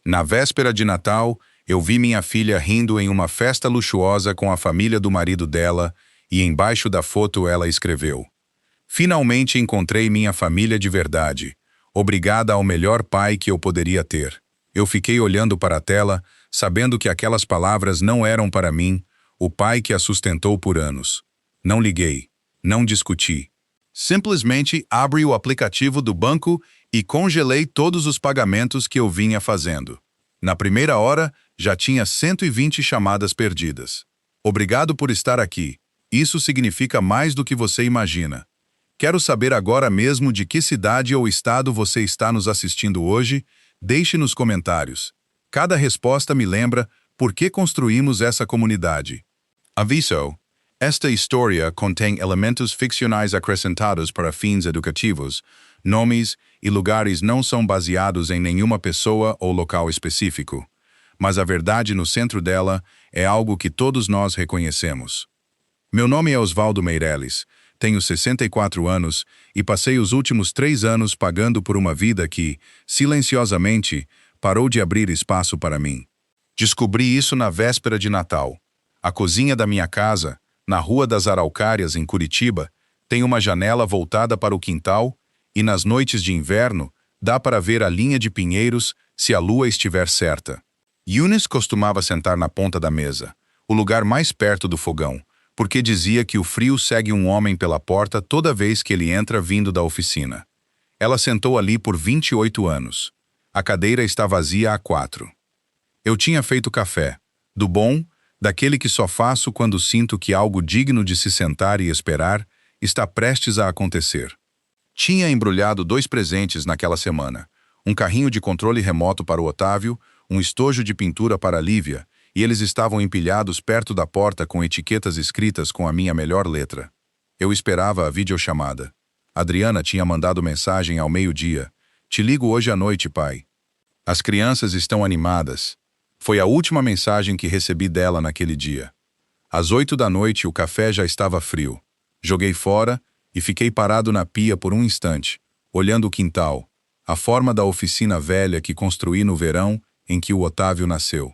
Na véspera de Natal, eu vi minha filha rindo em uma festa luxuosa com a família do marido dela e embaixo da foto ela escreveu: "Finalmente encontrei minha família de verdade. Obrigada ao melhor pai que eu poderia ter." Eu fiquei olhando para a tela, sabendo que aquelas palavras não eram para mim, o pai que a sustentou por anos. Não liguei, não discuti. Simplesmente abri o aplicativo do banco e congelei todos os pagamentos que eu vinha fazendo. Na primeira hora, já tinha 120 chamadas perdidas. Obrigado por estar aqui. Isso significa mais do que você imagina. Quero saber agora mesmo de que cidade ou estado você está nos assistindo hoje. Deixe nos comentários. Cada resposta me lembra por que construímos essa comunidade. Aviso: esta história contém elementos ficcionais acrescentados para fins educativos. Nomes e lugares não são baseados em nenhuma pessoa ou local específico. Mas a verdade no centro dela é algo que todos nós reconhecemos. Meu nome é Osvaldo Meirelles, tenho 64 anos e passei os últimos 3 anos pagando por uma vida que, silenciosamente, parou de abrir espaço para mim. Descobri isso na véspera de Natal. A cozinha da minha casa, na Rua das Araucárias, em Curitiba, tem uma janela voltada para o quintal e nas noites de inverno dá para ver a linha de pinheiros se a lua estiver certa. Eunice costumava sentar na ponta da mesa, o lugar mais perto do fogão, porque dizia que o frio segue um homem pela porta toda vez que ele entra vindo da oficina. Ela sentou ali por 28 anos. A cadeira está vazia há 4. Eu tinha feito café, do bom, daquele que só faço quando sinto que algo digno de se sentar e esperar está prestes a acontecer. Tinha embrulhado 2 presentes naquela semana, um carrinho de controle remoto para o Otávio, um estojo de pintura para a Lívia, e eles estavam empilhados perto da porta com etiquetas escritas com a minha melhor letra. Eu esperava a videochamada. Adriana tinha mandado mensagem ao meio-dia: "Te ligo hoje à noite, pai." As crianças estão animadas. Foi a última mensagem que recebi dela naquele dia. Às 8 da noite o café já estava frio. Joguei fora e fiquei parado na pia por um instante, olhando o quintal, a forma da oficina velha que construí no verão em que o Otávio nasceu.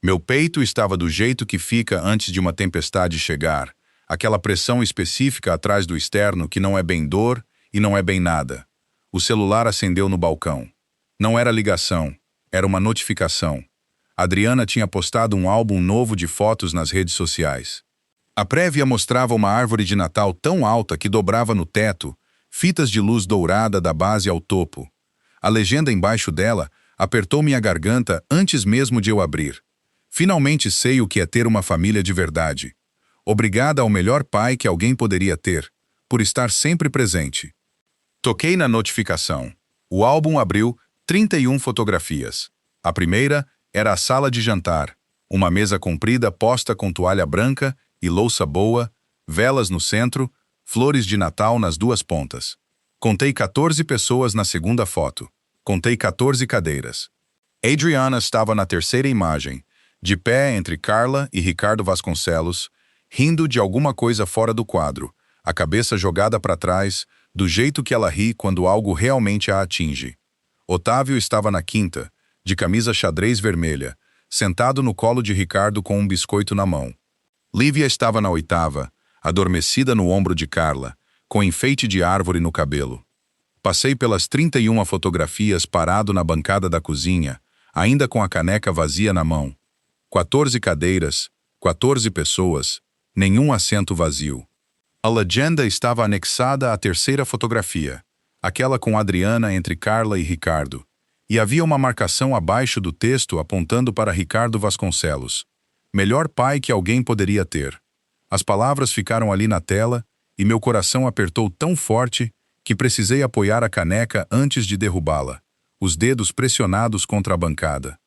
Meu peito estava do jeito que fica antes de uma tempestade chegar, aquela pressão específica atrás do externo que não é bem dor e não é bem nada. O celular acendeu no balcão. Não era ligação, era uma notificação. Adriana tinha postado um álbum novo de fotos nas redes sociais. A prévia mostrava uma árvore de Natal tão alta que dobrava no teto, fitas de luz dourada da base ao topo. A legenda embaixo dela apertou minha garganta antes mesmo de eu abrir. Finalmente sei o que é ter uma família de verdade. Obrigada ao melhor pai que alguém poderia ter, por estar sempre presente. Toquei na notificação. O álbum abriu 31 fotografias. A primeira era a sala de jantar, uma mesa comprida posta com toalha branca e louça boa, velas no centro, flores de Natal nas 2 pontas. Contei 14 pessoas na segunda foto. Contei 14 cadeiras. Adriana estava na terceira imagem, de pé entre Carla e Ricardo Vasconcelos, rindo de alguma coisa fora do quadro, a cabeça jogada para trás, do jeito que ela ri quando algo realmente a atinge. Otávio estava na quinta, de camisa xadrez vermelha, sentado no colo de Ricardo com um biscoito na mão. Lívia estava na oitava, adormecida no ombro de Carla, com enfeite de árvore no cabelo. Passei pelas 31 fotografias parado na bancada da cozinha, ainda com a caneca vazia na mão. 14 cadeiras, 14 pessoas, nenhum assento vazio. A legenda estava anexada à terceira fotografia, aquela com Adriana entre Carla e Ricardo, e havia uma marcação abaixo do texto apontando para Ricardo Vasconcelos. Melhor pai que alguém poderia ter. As palavras ficaram ali na tela e meu coração apertou tão forte que precisei apoiar a caneca antes de derrubá-la, os dedos pressionados contra a bancada.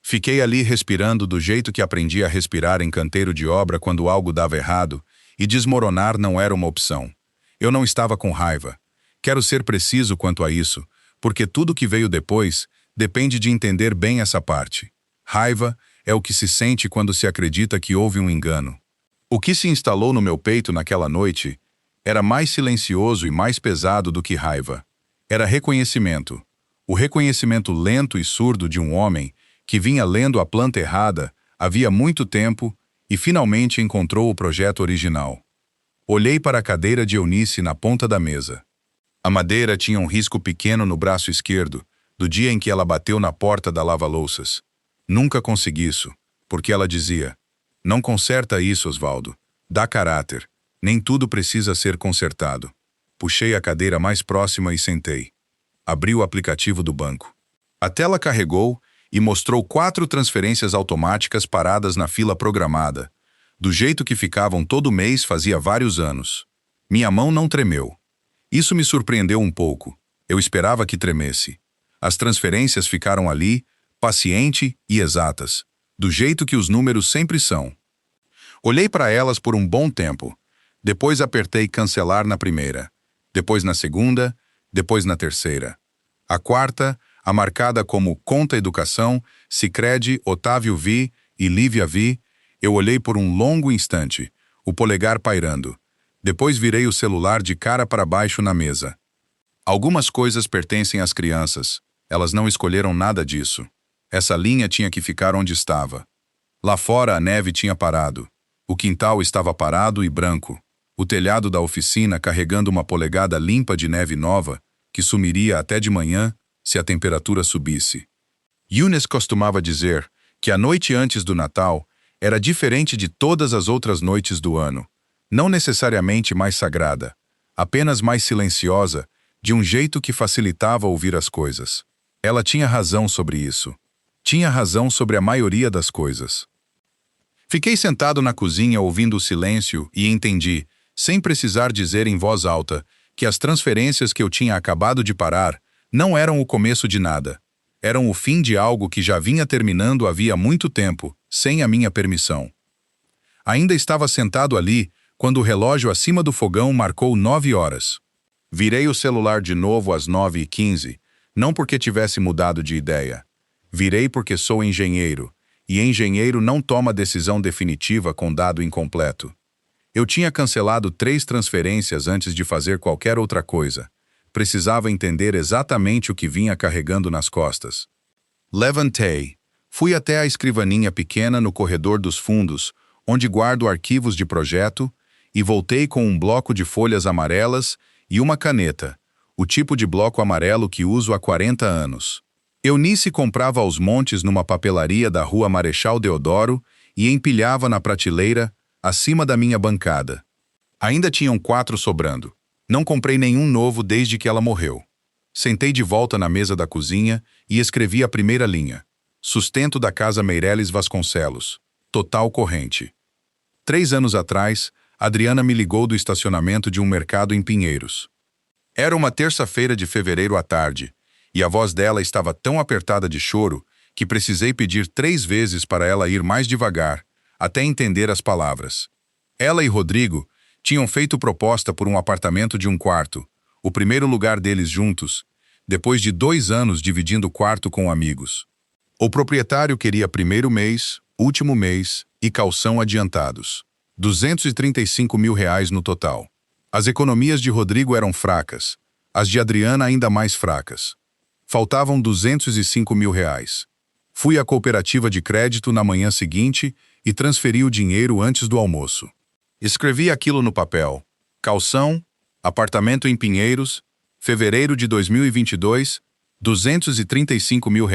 Fiquei ali respirando do jeito que aprendi a respirar em canteiro de obra quando algo dava errado, e desmoronar não era uma opção. Eu não estava com raiva. Quero ser preciso quanto a isso, porque tudo que veio depois depende de entender bem essa parte. Raiva é o que se sente quando se acredita que houve um engano. O que se instalou no meu peito naquela noite era mais silencioso e mais pesado do que raiva. Era reconhecimento. O reconhecimento lento e surdo de um homem que vinha lendo a planta errada havia muito tempo e finalmente encontrou o projeto original. Olhei para a cadeira de Eunice na ponta da mesa. A madeira tinha um risco pequeno no braço esquerdo, do dia em que ela bateu na porta da lava-louças. Nunca consegui isso, porque ela dizia: "Não conserta isso, Osvaldo. Dá caráter. Nem tudo precisa ser consertado." Puxei a cadeira mais próxima e sentei. Abri o aplicativo do banco. A tela carregou e mostrou 4 transferências automáticas paradas na fila programada, do jeito que ficavam todo mês fazia vários anos. Minha mão não tremeu. Isso me surpreendeu um pouco. Eu esperava que tremesse. As transferências ficaram ali, paciente e exatas, do jeito que os números sempre são. Olhei para elas por um bom tempo. Depois apertei cancelar na primeira, depois na segunda, depois na terceira. A quarta, a marcada como Conta Educação, Sicredi, Otávio Vi e Lívia Vi, eu olhei por um longo instante, o polegar pairando. Depois virei o celular de cara para baixo na mesa. Algumas coisas pertencem às crianças. Elas não escolheram nada disso. Essa linha tinha que ficar onde estava. Lá fora a neve tinha parado. O quintal estava parado e branco. O telhado da oficina carregando uma polegada limpa de neve nova, que sumiria até de manhã se a temperatura subisse. Eunice costumava dizer que a noite antes do Natal era diferente de todas as outras noites do ano. Não necessariamente mais sagrada, apenas mais silenciosa, de um jeito que facilitava ouvir as coisas. Ela tinha razão sobre isso. Tinha razão sobre a maioria das coisas. Fiquei sentado na cozinha ouvindo o silêncio e entendi, sem precisar dizer em voz alta, que as transferências que eu tinha acabado de parar não eram o começo de nada. Eram o fim de algo que já vinha terminando havia muito tempo, sem a minha permissão. Ainda estava sentado ali, quando o relógio acima do fogão marcou 9 horas. Virei o celular de novo às 9h15, não porque tivesse mudado de ideia. Virei porque sou engenheiro, e engenheiro não toma decisão definitiva com dado incompleto. Eu tinha cancelado 3 transferências antes de fazer qualquer outra coisa. Precisava entender exatamente o que vinha carregando nas costas. Levantei. Fui até a escrivaninha pequena no corredor dos fundos, onde guardo arquivos de projeto, e voltei com um bloco de folhas amarelas e uma caneta, o tipo de bloco amarelo que uso há 40 anos. Eunice comprava aos montes numa papelaria da rua Marechal Deodoro e empilhava na prateleira, acima da minha bancada. Ainda tinham 4 sobrando. Não comprei nenhum novo desde que ela morreu. Sentei de volta na mesa da cozinha e escrevi a primeira linha. Sustento da Casa Meireles Vasconcelos. Total corrente. 3 anos atrás, Adriana me ligou do estacionamento de um mercado em Pinheiros. Era uma terça-feira de fevereiro à tarde, e a voz dela estava tão apertada de choro que precisei pedir 3 vezes para ela ir mais devagar, até entender as palavras. Ela e Rodrigo tinham feito proposta por um apartamento de 1 quarto, o primeiro lugar deles juntos, depois de 2 anos dividindo quarto com amigos. O proprietário queria primeiro mês, último mês e calção adiantados. R$ 235 mil no total. As economias de Rodrigo eram fracas, as de Adriana ainda mais fracas. Faltavam R$ 205 mil. Fui à cooperativa de crédito na manhã seguinte e transferi o dinheiro antes do almoço. Escrevi aquilo no papel. Calção, apartamento em Pinheiros, fevereiro de 2022, R$ 235 mil,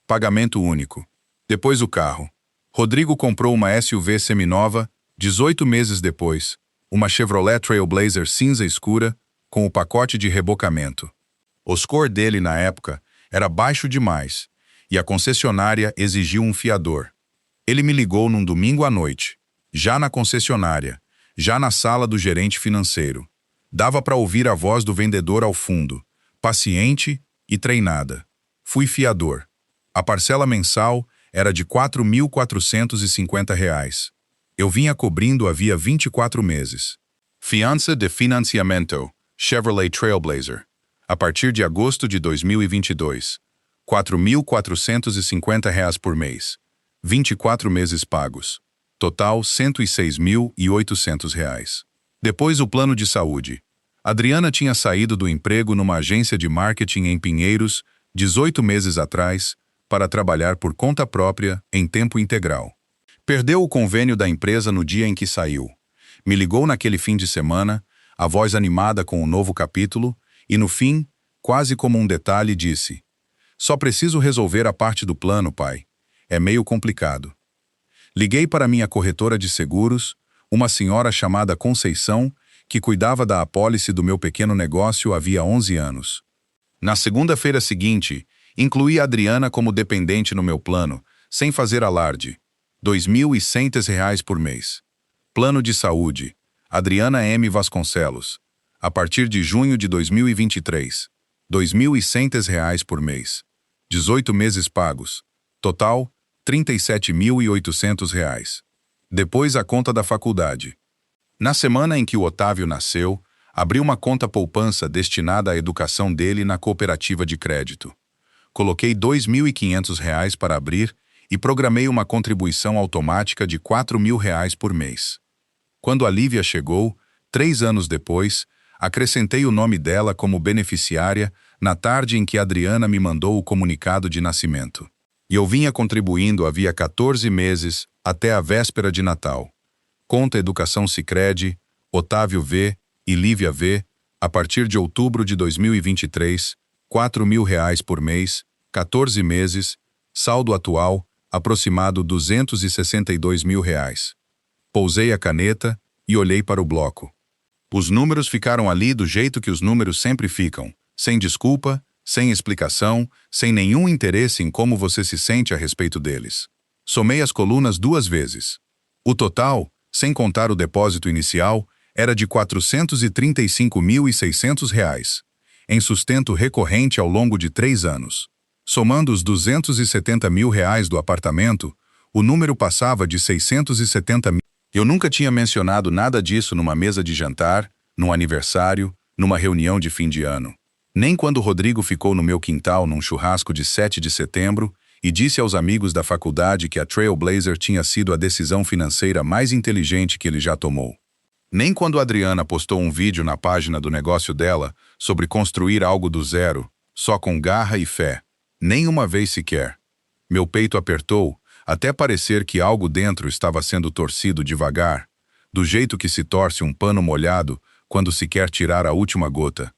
pagamento único. Depois o carro. Rodrigo comprou uma SUV seminova, 18 meses depois, uma Chevrolet Trailblazer cinza escura, com o pacote de rebocamento. O score dele na época era baixo demais, e a concessionária exigiu um fiador. Ele me ligou num domingo à noite, já na concessionária, já na sala do gerente financeiro. Dava para ouvir a voz do vendedor ao fundo, paciente e treinada. Fui fiador. A parcela mensal era de R$ 4.450. Eu vinha cobrindo havia 24 meses. Fiança de financiamento, Chevrolet Trailblazer. A partir de agosto de 2022. R$ 4.450 por mês. 24 meses pagos. Total R$ 106.800. Depois o plano de saúde. Adriana tinha saído do emprego numa agência de marketing em Pinheiros, 18 meses atrás, para trabalhar por conta própria, em tempo integral. Perdeu o convênio da empresa no dia em que saiu. Me ligou naquele fim de semana, a voz animada com o novo capítulo, e no fim, quase como um detalhe, disse: "Só preciso resolver a parte do plano, pai. É meio complicado." Liguei para minha corretora de seguros, uma senhora chamada Conceição, que cuidava da apólice do meu pequeno negócio havia 11 anos. Na segunda-feira seguinte, incluí a Adriana como dependente no meu plano, sem fazer alarde. R$ 2.100 por mês. Plano de saúde. Adriana M. Vasconcelos. A partir de junho de 2023. R$ 2.100 por mês. 18 meses pagos. Total, R$ 37.800. Depois a conta da faculdade. Na semana em que o Otávio nasceu, abri uma conta poupança destinada à educação dele na cooperativa de crédito. Coloquei R$ 2.500 para abrir e programei uma contribuição automática de R$ 4.000 por mês. Quando a Lívia chegou, 3 anos depois, acrescentei o nome dela como beneficiária na tarde em que Adriana me mandou o comunicado de nascimento. E eu vinha contribuindo havia 14 meses, até a véspera de Natal. Conta Educação Sicredi, Otávio V. e Lívia V., a partir de outubro de 2023, R$ 4.000 por mês, 14 meses, saldo atual, aproximado R$ 262.000. Pousei a caneta e olhei para o bloco. Os números ficaram ali do jeito que os números sempre ficam, sem desculpa, sem explicação, sem nenhum interesse em como você se sente a respeito deles. Somei as colunas 2 vezes. O total, sem contar o depósito inicial, era de R$ 435.600, em sustento recorrente ao longo de 3 anos. Somando os R$ 270.000 do apartamento, o número passava de 670 mil. Eu nunca tinha mencionado nada disso numa mesa de jantar, num aniversário, numa reunião de fim de ano. Nem quando Rodrigo ficou no meu quintal num churrasco de 7 de setembro e disse aos amigos da faculdade que a Trailblazer tinha sido a decisão financeira mais inteligente que ele já tomou. Nem quando a Adriana postou um vídeo na página do negócio dela sobre construir algo do zero, só com garra e fé. Nem uma vez sequer. Meu peito apertou, até parecer que algo dentro estava sendo torcido devagar, do jeito que se torce um pano molhado quando se quer tirar a última gota.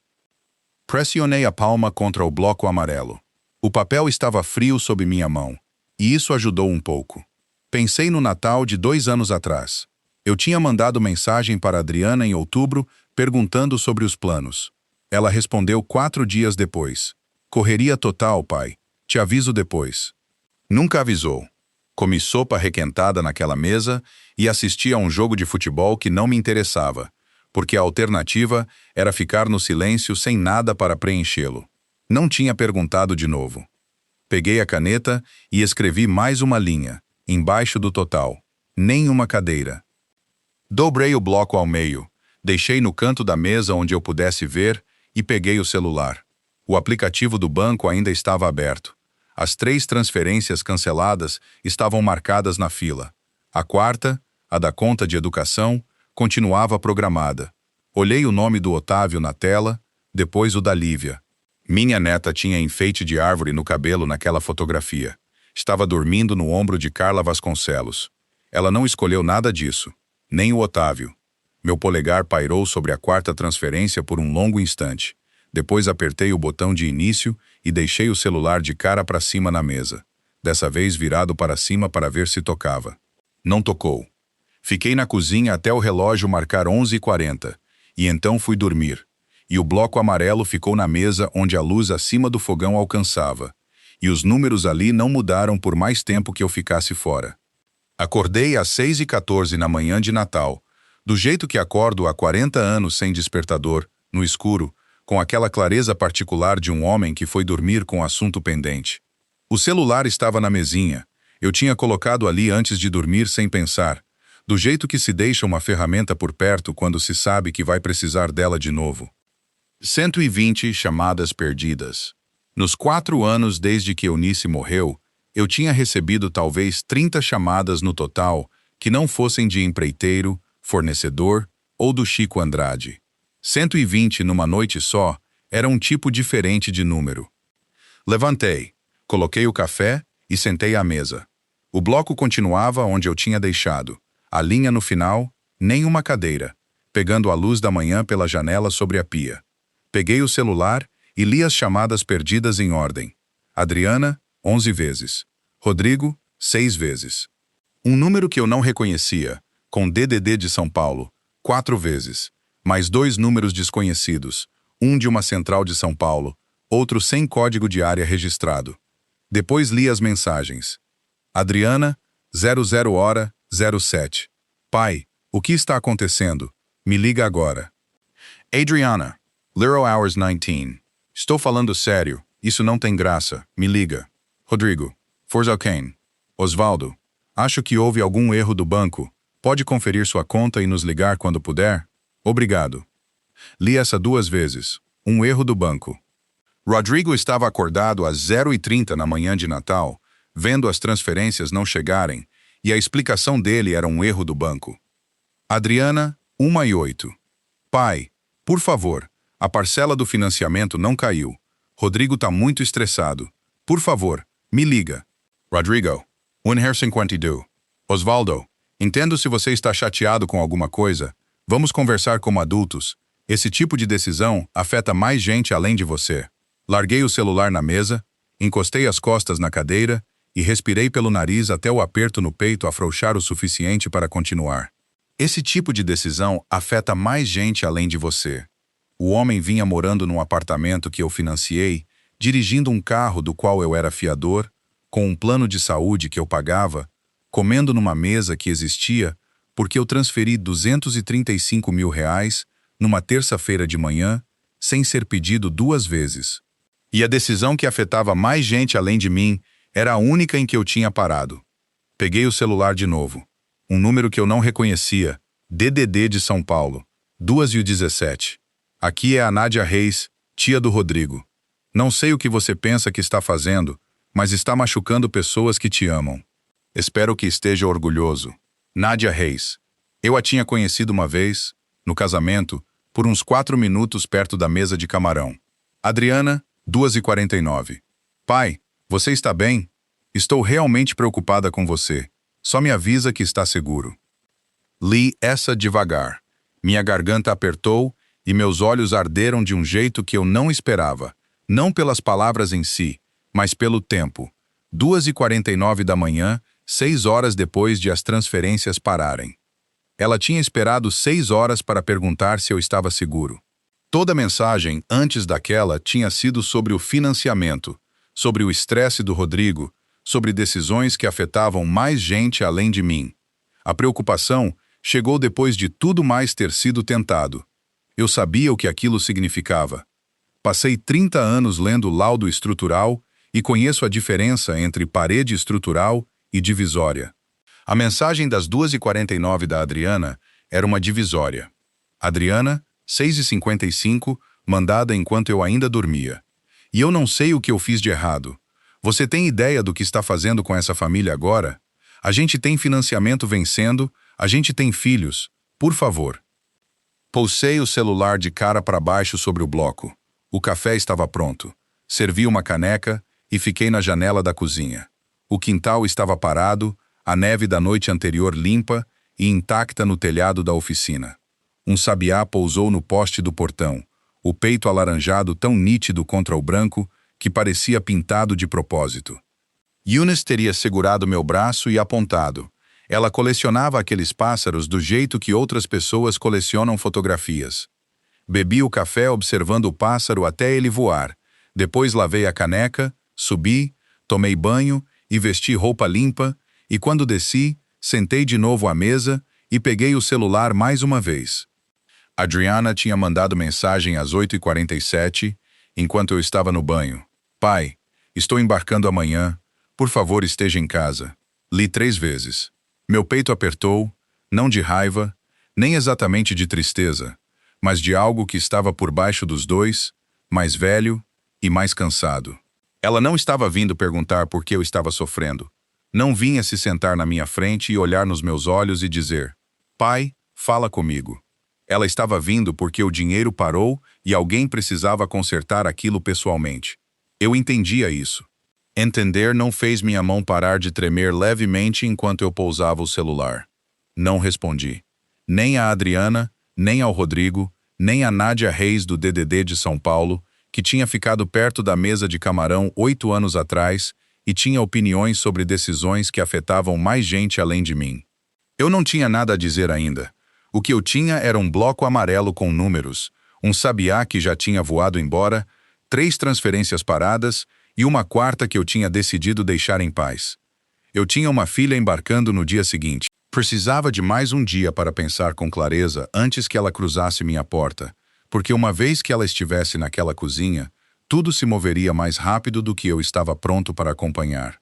Pressionei a palma contra o bloco amarelo. O papel estava frio sob minha mão, e isso ajudou um pouco. Pensei no Natal de 2 anos atrás. Eu tinha mandado mensagem para Adriana em outubro, perguntando sobre os planos. Ela respondeu 4 dias depois. Correria total, pai. Te aviso depois. Nunca avisou. Comi sopa requentada naquela mesa e assisti a um jogo de futebol que não me interessava, porque a alternativa era ficar no silêncio sem nada para preenchê-lo. Não tinha perguntado de novo. Peguei a caneta e escrevi mais uma linha, embaixo do total. Nenhuma cadeira. Dobrei o bloco ao meio, deixei no canto da mesa onde eu pudesse ver e peguei o celular. O aplicativo do banco ainda estava aberto. As 3 transferências canceladas estavam marcadas na fila. A quarta, a da conta de educação, continuava programada. Olhei o nome do Otávio na tela, depois o da Lívia. Minha neta tinha enfeite de árvore no cabelo naquela fotografia. Estava dormindo no ombro de Carla Vasconcelos. Ela não escolheu nada disso. Nem o Otávio. Meu polegar pairou sobre a 4ª transferência por um longo instante. Depois apertei o botão de início e deixei o celular de cara para cima na mesa. Dessa vez virado para cima para ver se tocava. Não tocou. Fiquei na cozinha até o relógio marcar 11h40, e então fui dormir. E o bloco amarelo ficou na mesa onde a luz acima do fogão alcançava. E os números ali não mudaram por mais tempo que eu ficasse fora. Acordei às 6h14 na manhã de Natal, do jeito que acordo há 40 anos sem despertador, no escuro, com aquela clareza particular de um homem que foi dormir com assunto pendente. O celular estava na mesinha. Eu tinha colocado ali antes de dormir sem pensar, do jeito que se deixa uma ferramenta por perto quando se sabe que vai precisar dela de novo. 120 chamadas perdidas. Nos 4 anos desde que Eunice morreu, eu tinha recebido talvez 30 chamadas no total que não fossem de empreiteiro, fornecedor ou do Chico Andrade. 120 numa noite só era um tipo diferente de número. Levantei, coloquei o café e sentei à mesa. O bloco continuava onde eu tinha deixado. A linha no final, nem uma cadeira, pegando a luz da manhã pela janela sobre a pia. Peguei o celular e li as chamadas perdidas em ordem. Adriana, 11 vezes. Rodrigo, 6 vezes. Um número que eu não reconhecia, com DDD de São Paulo, 4 vezes. Mais 2 números desconhecidos, um de uma central de São Paulo, outro sem código de área registrado. Depois li as mensagens. Adriana, 00 hora, 07. Pai, o que está acontecendo? Me liga agora. Adriana, 0 hours 19. Estou falando sério. Isso não tem graça. Me liga. Rodrigo, Forza Kane. Osvaldo, acho que houve algum erro do banco. Pode conferir sua conta e nos ligar quando puder? Obrigado. Li essa 2 vezes. Um erro do banco. Rodrigo estava acordado às 0h30 na manhã de Natal, vendo as transferências não chegarem, e a explicação dele era um erro do banco. Adriana, 1h08. Pai, por favor, a parcela do financiamento não caiu. Rodrigo tá muito estressado. Por favor, me liga. Rodrigo, 1h52. Osvaldo, entendo se você está chateado com alguma coisa. Vamos conversar como adultos. Esse tipo de decisão afeta mais gente além de você. Larguei o celular na mesa, encostei as costas na cadeira e respirei pelo nariz até o aperto no peito afrouxar o suficiente para continuar. Esse tipo de decisão afeta mais gente além de você. O homem vinha morando num apartamento que eu financiei, dirigindo um carro do qual eu era fiador, com um plano de saúde que eu pagava, comendo numa mesa que existia porque eu transferi R$ 235 mil numa terça-feira de manhã, sem ser pedido 2 vezes. E a decisão que afetava mais gente além de mim era a única em que eu tinha parado. Peguei o celular de novo. Um número que eu não reconhecia, DDD de São Paulo, 2h17. Aqui é a Nádia Reis, tia do Rodrigo. Não sei o que você pensa que está fazendo, mas está machucando pessoas que te amam. Espero que esteja orgulhoso. Nádia Reis. Eu a tinha conhecido uma vez, no casamento, por uns 4 minutos perto da mesa de camarão. Adriana, 2h49. Pai, você está bem? Estou realmente preocupada com você. Só me avisa que está seguro. Li essa devagar. Minha garganta apertou e meus olhos arderam de um jeito que eu não esperava. Não pelas palavras em si, mas pelo tempo. 2h49 da manhã, 6 horas depois de as transferências pararem. Ela tinha esperado 6 horas para perguntar se eu estava seguro. Toda a mensagem, antes daquela, tinha sido sobre o financiamento, sobre o estresse do Rodrigo, sobre decisões que afetavam mais gente além de mim. A preocupação chegou depois de tudo mais ter sido tentado. Eu sabia o que aquilo significava. Passei 30 anos lendo laudo estrutural e conheço a diferença entre parede estrutural e divisória. A mensagem das 2h49 da Adriana era uma divisória. Adriana, 6h55, mandada enquanto eu ainda dormia. E eu não sei o que eu fiz de errado. Você tem ideia do que está fazendo com essa família agora? A gente tem financiamento vencendo, a gente tem filhos. Por favor. Pousei o celular de cara para baixo sobre o bloco. O café estava pronto. Servi uma caneca e fiquei na janela da cozinha. O quintal estava parado, a neve da noite anterior limpa e intacta no telhado da oficina. Um sabiá pousou no poste do portão, o peito alaranjado tão nítido contra o branco que parecia pintado de propósito. Eunice teria segurado meu braço e apontado. Ela colecionava aqueles pássaros do jeito que outras pessoas colecionam fotografias. Bebi o café observando o pássaro até ele voar. Depois lavei a caneca, subi, tomei banho e vesti roupa limpa, e quando desci, sentei de novo à mesa e peguei o celular mais uma vez. Adriana tinha mandado mensagem às 8h47, enquanto eu estava no banho. Pai, estou embarcando amanhã. Por favor, esteja em casa. Li 3 vezes. Meu peito apertou, não de raiva, nem exatamente de tristeza, mas de algo que estava por baixo dos dois, mais velho e mais cansado. Ela não estava vindo perguntar por que eu estava sofrendo. Não vinha se sentar na minha frente e olhar nos meus olhos e dizer: Pai, fala comigo. Ela estava vindo porque o dinheiro parou e alguém precisava consertar aquilo pessoalmente. Eu entendia isso. Entender não fez minha mão parar de tremer levemente enquanto eu pousava o celular. Não respondi. Nem a Adriana, nem ao Rodrigo, nem a Nádia Reis do DDD de São Paulo, que tinha ficado perto da mesa de camarão 8 anos atrás e tinha opiniões sobre decisões que afetavam mais gente além de mim. Eu não tinha nada a dizer ainda. O que eu tinha era um bloco amarelo com números, um sabiá que já tinha voado embora, 3 transferências paradas e uma quarta que eu tinha decidido deixar em paz. Eu tinha uma filha embarcando no dia seguinte. Precisava de mais um dia para pensar com clareza antes que ela cruzasse minha porta, porque uma vez que ela estivesse naquela cozinha, tudo se moveria mais rápido do que eu estava pronto para acompanhar.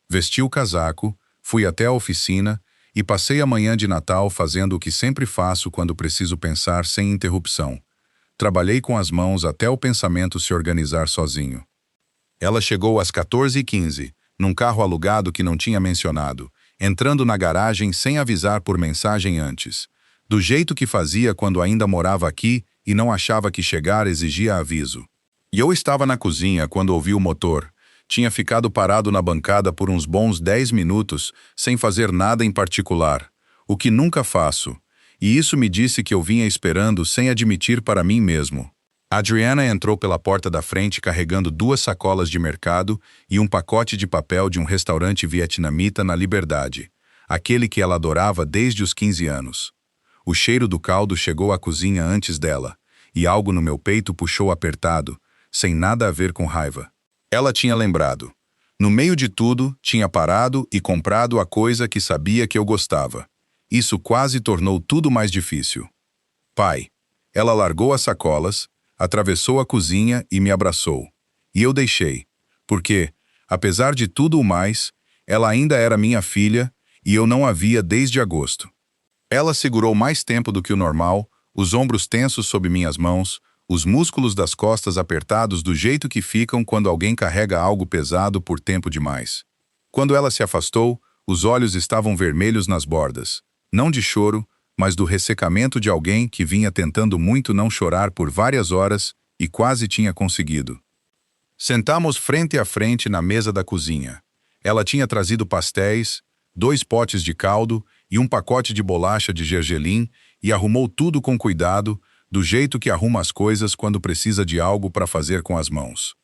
Vesti o casaco, fui até a oficina e passei a manhã de Natal fazendo o que sempre faço quando preciso pensar sem interrupção. Trabalhei com as mãos até o pensamento se organizar sozinho. Ela chegou às 14h15, num carro alugado que não tinha mencionado, entrando na garagem sem avisar por mensagem antes, do jeito que fazia quando ainda morava aqui e não achava que chegar exigia aviso. E eu estava na cozinha quando ouvi o motor. Tinha ficado parado na bancada por uns bons 10 minutos, sem fazer nada em particular, o que nunca faço, e isso me disse que eu vinha esperando sem admitir para mim mesmo. Adriana entrou pela porta da frente carregando 2 sacolas de mercado e um pacote de papel de um restaurante vietnamita na Liberdade, aquele que ela adorava desde os 15 anos. O cheiro do caldo chegou à cozinha antes dela, e algo no meu peito puxou apertado, sem nada a ver com raiva. Ela tinha lembrado. No meio de tudo, tinha parado e comprado a coisa que sabia que eu gostava. Isso quase tornou tudo mais difícil. Pai. Ela largou as sacolas, atravessou a cozinha e me abraçou. E eu deixei, porque, apesar de tudo o mais, ela ainda era minha filha e eu não a via desde agosto. Ela segurou mais tempo do que o normal, os ombros tensos sob minhas mãos, os músculos das costas apertados do jeito que ficam quando alguém carrega algo pesado por tempo demais. Quando ela se afastou, os olhos estavam vermelhos nas bordas, não de choro, mas do ressecamento de alguém que vinha tentando muito não chorar por várias horas e quase tinha conseguido. Sentamos frente a frente na mesa da cozinha. Ela tinha trazido pastéis, 2 potes de caldo e um pacote de bolacha de gergelim e arrumou tudo com cuidado, do jeito que arruma as coisas quando precisa de algo para fazer com as mãos.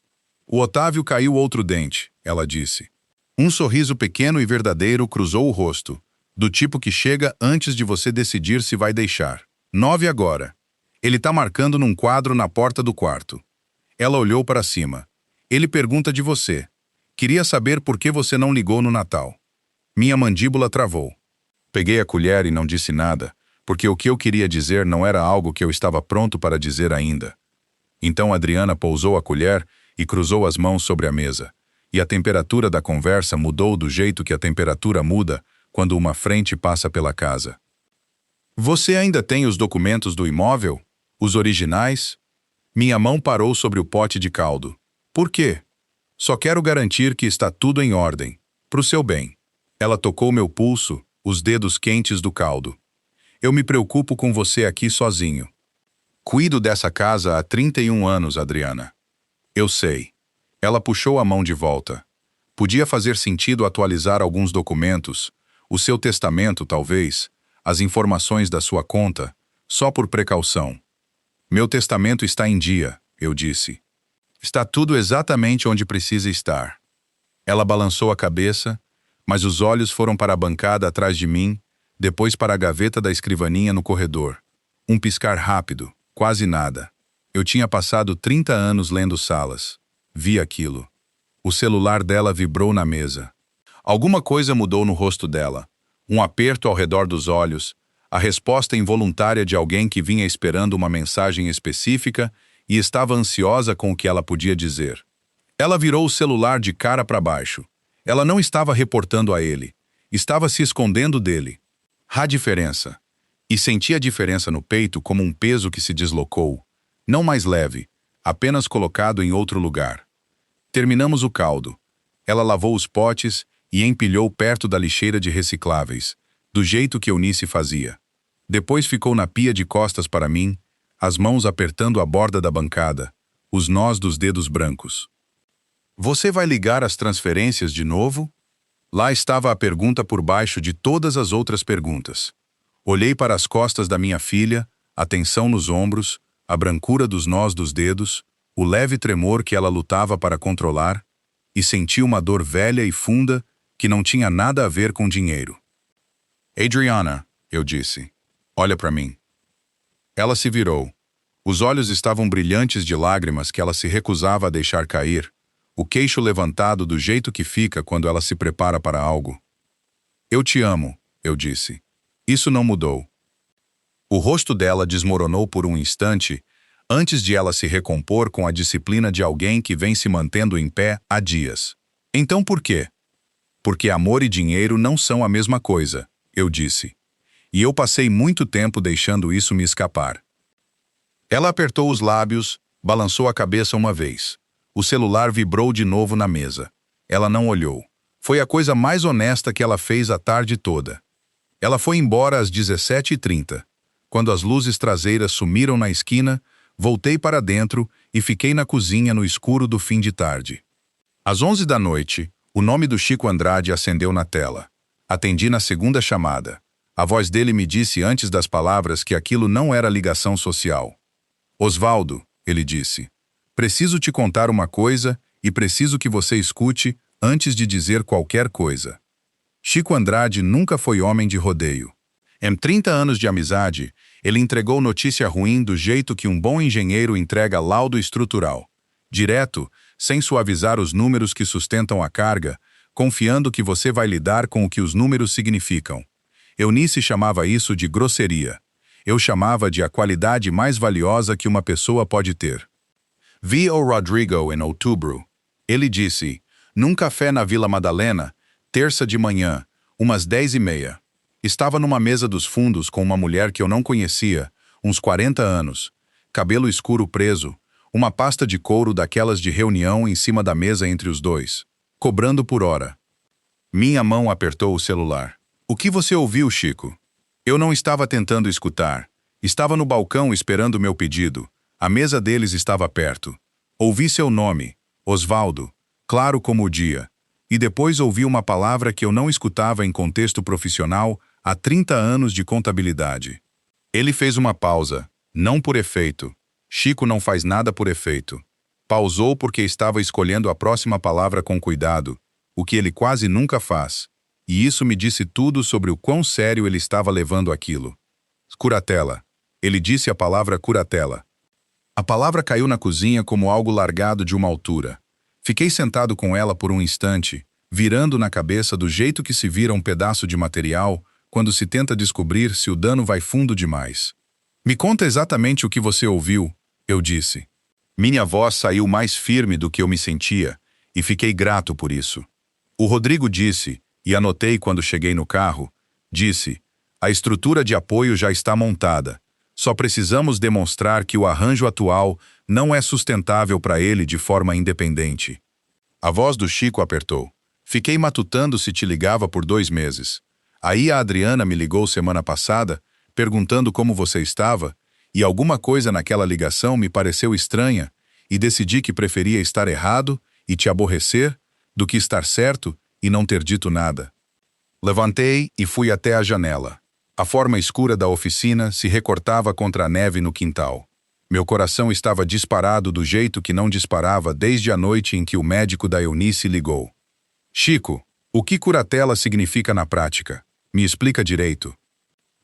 O Otávio caiu outro dente, ela disse. Um sorriso pequeno e verdadeiro cruzou o rosto, do tipo que chega antes de você decidir se vai deixar. 9 agora. Ele tá marcando num quadro na porta do quarto. Ela olhou para cima. Ele pergunta de você. Queria saber por que você não ligou no Natal. Minha mandíbula travou. Peguei a colher e não disse nada, porque o que eu queria dizer não era algo que eu estava pronto para dizer ainda. Então Adriana pousou a colher e cruzou as mãos sobre a mesa, e a temperatura da conversa mudou do jeito que a temperatura muda quando uma frente passa pela casa. Você ainda tem os documentos do imóvel? Os originais? Minha mão parou sobre o pote de caldo. Por quê? Só quero garantir que está tudo em ordem, pro seu bem. Ela tocou meu pulso, os dedos quentes do caldo. Eu me preocupo com você aqui sozinho. Cuido dessa casa há 31 anos, Adriana. Eu sei. Ela puxou a mão de volta. Podia fazer sentido atualizar alguns documentos, o seu testamento, talvez, as informações da sua conta, só por precaução. Meu testamento está em dia, eu disse. Está tudo exatamente onde precisa estar. Ela balançou a cabeça, mas os olhos foram para a bancada atrás de mim, depois para a gaveta da escrivaninha no corredor. Um piscar rápido, quase nada. Eu tinha passado 30 anos lendo salas. Vi aquilo. O celular dela vibrou na mesa. Alguma coisa mudou no rosto dela. Um aperto ao redor dos olhos, a resposta involuntária de alguém que vinha esperando uma mensagem específica e estava ansiosa com o que ela podia dizer. Ela virou o celular de cara para baixo. Ela não estava reportando a ele. Estava se escondendo dele. A diferença. E senti a diferença no peito como um peso que se deslocou. Não mais leve, apenas colocado em outro lugar. Terminamos o caldo. Ela lavou os potes e empilhou perto da lixeira de recicláveis, do jeito que Eunice fazia. Depois ficou na pia de costas para mim, as mãos apertando a borda da bancada, os nós dos dedos brancos. Você vai ligar as transferências de novo? Lá estava a pergunta por baixo de todas as outras perguntas. Olhei para as costas da minha filha, a tensão nos ombros, a brancura dos nós dos dedos, o leve tremor que ela lutava para controlar, e senti uma dor velha e funda que não tinha nada a ver com dinheiro. Adriana, eu disse, olha para mim. Ela se virou. Os olhos estavam brilhantes de lágrimas que ela se recusava a deixar cair, o queixo levantado do jeito que fica quando ela se prepara para algo. Eu te amo, eu disse. Isso não mudou. O rosto dela desmoronou por um instante, antes de ela se recompor com a disciplina de alguém que vem se mantendo em pé há dias. Então por quê? Porque amor e dinheiro não são a mesma coisa, eu disse. E eu passei muito tempo deixando isso me escapar. Ela apertou os lábios, balançou a cabeça uma vez. O celular vibrou de novo na mesa. Ela não olhou. Foi a coisa mais honesta que ela fez a tarde toda. Ela foi embora às 17h30. Quando as luzes traseiras sumiram na esquina, voltei para dentro e fiquei na cozinha no escuro do fim de tarde. Às 11 da noite, o nome do Chico Andrade acendeu na tela. Atendi na segunda chamada. A voz dele me disse antes das palavras que aquilo não era ligação social. Osvaldo, ele disse, preciso te contar uma coisa e preciso que você escute antes de dizer qualquer coisa. Chico Andrade nunca foi homem de rodeio. Em 30 anos de amizade, ele entregou notícia ruim do jeito que um bom engenheiro entrega laudo estrutural. Direto, sem suavizar os números que sustentam a carga, confiando que você vai lidar com o que os números significam. Eunice chamava isso de grosseria. Eu chamava de a qualidade mais valiosa que uma pessoa pode ter. Vi o Rodrigo em outubro. Ele disse, num café na Vila Madalena, terça de manhã, umas 10h30. Estava numa mesa dos fundos com uma mulher que eu não conhecia, uns 40 anos, cabelo escuro preso, uma pasta de couro daquelas de reunião em cima da mesa entre os dois, cobrando por hora. Minha mão apertou o celular. O que você ouviu, Chico? Eu não estava tentando escutar. Estava no balcão esperando meu pedido. A mesa deles estava perto. Ouvi seu nome, Osvaldo, claro como o dia. E depois ouvi uma palavra que eu não escutava em contexto profissional há 30 anos de contabilidade. Ele fez uma pausa, não por efeito. Chico não faz nada por efeito. Pausou porque estava escolhendo a próxima palavra com cuidado, o que ele quase nunca faz. E isso me disse tudo sobre o quão sério ele estava levando aquilo. Curatela. Ele disse a palavra curatela. A palavra caiu na cozinha como algo largado de uma altura. Fiquei sentado com ela por um instante, virando na cabeça do jeito que se vira um pedaço de material quando se tenta descobrir se o dano vai fundo demais. Me conta exatamente o que você ouviu, eu disse. Minha voz saiu mais firme do que eu me sentia, e fiquei grato por isso. O Rodrigo disse, e anotei quando cheguei no carro, disse, a estrutura de apoio já está montada. Só precisamos demonstrar que o arranjo atual não é sustentável para ele de forma independente. A voz do Chico apertou. Fiquei matutando se te ligava por 2 meses. Aí a Adriana me ligou semana passada, perguntando como você estava, e alguma coisa naquela ligação me pareceu estranha, e decidi que preferia estar errado e te aborrecer do que estar certo e não ter dito nada. Levantei e fui até a janela. A forma escura da oficina se recortava contra a neve no quintal. Meu coração estava disparado do jeito que não disparava desde a noite em que o médico da Eunice ligou. Chico, o que curatela significa na prática? Me explica direito.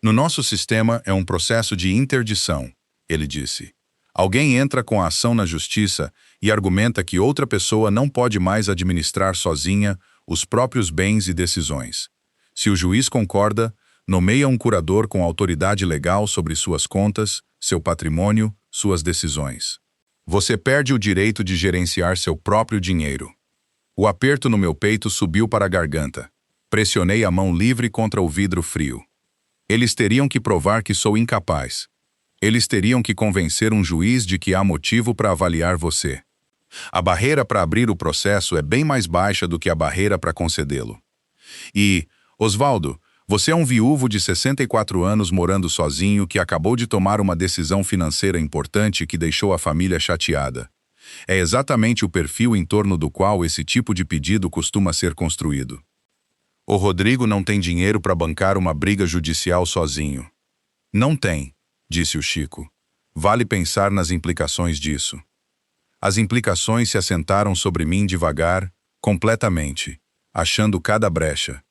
No nosso sistema é um processo de interdição, ele disse. Alguém entra com a ação na justiça e argumenta que outra pessoa não pode mais administrar sozinha os próprios bens e decisões. Se o juiz concorda, nomeia um curador com autoridade legal sobre suas contas, seu patrimônio, suas decisões. Você perde o direito de gerenciar seu próprio dinheiro. O aperto no meu peito subiu para a garganta. Pressionei a mão livre contra o vidro frio. Eles teriam que provar que sou incapaz. Eles teriam que convencer um juiz de que há motivo para avaliar você. A barreira para abrir o processo é bem mais baixa do que a barreira para concedê-lo. E, Osvaldo, você é um viúvo de 64 anos morando sozinho que acabou de tomar uma decisão financeira importante que deixou a família chateada. É exatamente o perfil em torno do qual esse tipo de pedido costuma ser construído. O Rodrigo não tem dinheiro para bancar uma briga judicial sozinho. Não tem, disse o Chico. Vale pensar nas implicações disso. As implicações se assentaram sobre mim devagar, completamente, achando cada brecha.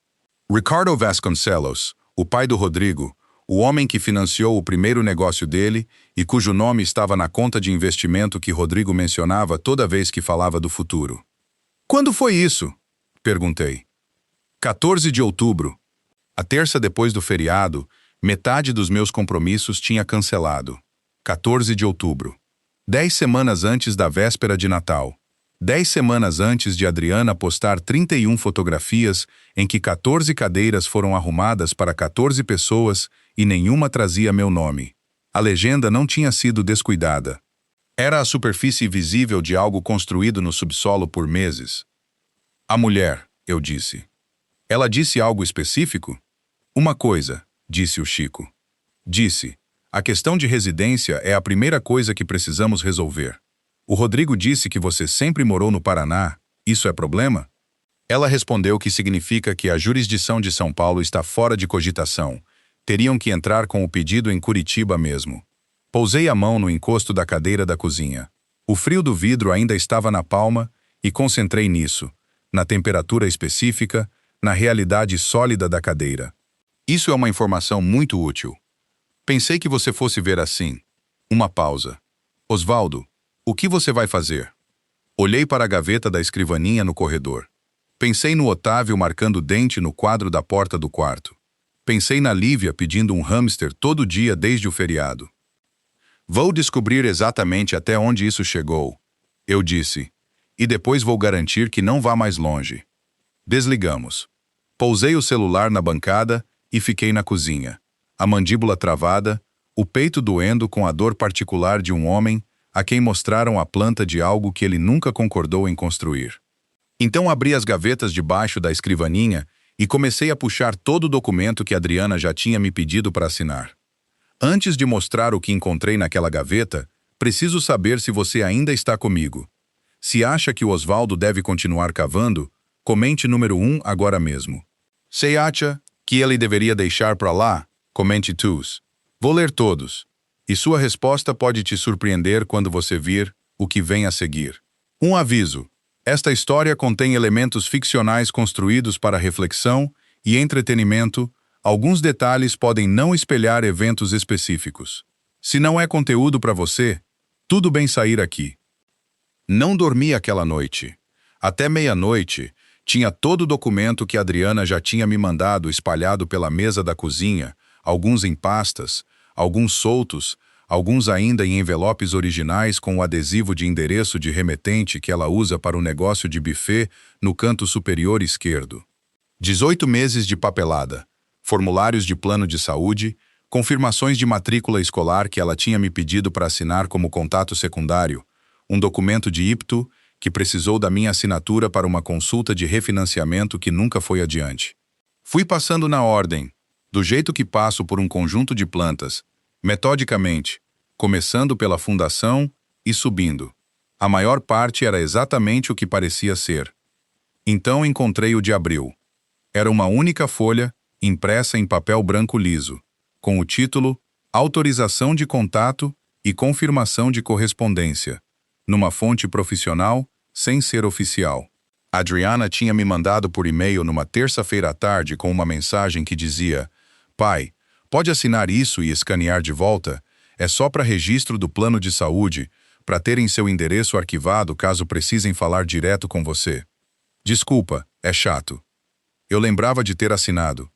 Ricardo Vasconcelos, o pai do Rodrigo, o homem que financiou o primeiro negócio dele e cujo nome estava na conta de investimento que Rodrigo mencionava toda vez que falava do futuro. Quando foi isso? Perguntei. 14 de outubro. A terça depois do feriado, metade dos meus compromissos tinha cancelado. 14 de outubro. 10 semanas antes da véspera de Natal. 10 semanas antes de Adriana postar 31 fotografias em que 14 cadeiras foram arrumadas para 14 pessoas e nenhuma trazia meu nome. A legenda não tinha sido descuidada. Era a superfície visível de algo construído no subsolo por meses. A mulher, eu disse. Ela disse algo específico? Uma coisa, disse o Chico. Disse, a questão de residência é a primeira coisa que precisamos resolver. O Rodrigo disse que você sempre morou no Paraná. Isso é problema? Ela respondeu que significa que a jurisdição de São Paulo está fora de cogitação. Teriam que entrar com o pedido em Curitiba mesmo. Pousei a mão no encosto da cadeira da cozinha. O frio do vidro ainda estava na palma e concentrei nisso, na temperatura específica, na realidade sólida da cadeira. Isso é uma informação muito útil. Pensei que você fosse ver assim. Uma pausa. Osvaldo, o que você vai fazer? Olhei para a gaveta da escrivaninha no corredor. Pensei no Otávio marcando dente no quadro da porta do quarto. Pensei na Lívia pedindo um hamster todo dia desde o feriado. Vou descobrir exatamente até onde isso chegou, eu disse, e depois vou garantir que não vá mais longe. Desligamos. Pousei o celular na bancada e fiquei na cozinha. A mandíbula travada, o peito doendo com a dor particular de um homem a quem mostraram a planta de algo que ele nunca concordou em construir. Então abri as gavetas debaixo da escrivaninha e comecei a puxar todo o documento que Adriana já tinha me pedido para assinar. Antes de mostrar o que encontrei naquela gaveta, preciso saber se você ainda está comigo. Se acha que o Osvaldo deve continuar cavando, comente número 1 agora mesmo. Se acha que ele deveria deixar para lá, comente tus. Vou ler todos. E sua resposta pode te surpreender quando você vir o que vem a seguir. Um aviso. Esta história contém elementos ficcionais construídos para reflexão e entretenimento. Alguns detalhes podem não espelhar eventos específicos. Se não é conteúdo para você, tudo bem sair aqui. Não dormi aquela noite. Até meia-noite, tinha todo o documento que Adriana já tinha me mandado espalhado pela mesa da cozinha, alguns em pastas, alguns soltos, alguns ainda em envelopes originais com o adesivo de endereço de remetente que ela usa para o negócio de buffet no canto superior esquerdo. 18 meses de papelada, formulários de plano de saúde, confirmações de matrícula escolar que ela tinha me pedido para assinar como contato secundário, um documento de IPTU que precisou da minha assinatura para uma consulta de refinanciamento que nunca foi adiante. Fui passando na ordem, do jeito que passo por um conjunto de plantas, metodicamente, começando pela fundação e subindo. A maior parte era exatamente o que parecia ser. Então encontrei o de abril. Era uma única folha, impressa em papel branco liso, com o título Autorização de Contato e Confirmação de Correspondência, numa fonte profissional, sem ser oficial. Adriana tinha me mandado por e-mail numa terça-feira à tarde com uma mensagem que dizia: Pai, pode assinar isso e escanear de volta? É só para registro do plano de saúde, para terem seu endereço arquivado caso precisem falar direto com você. Desculpa, é chato. Eu lembrava de ter assinado.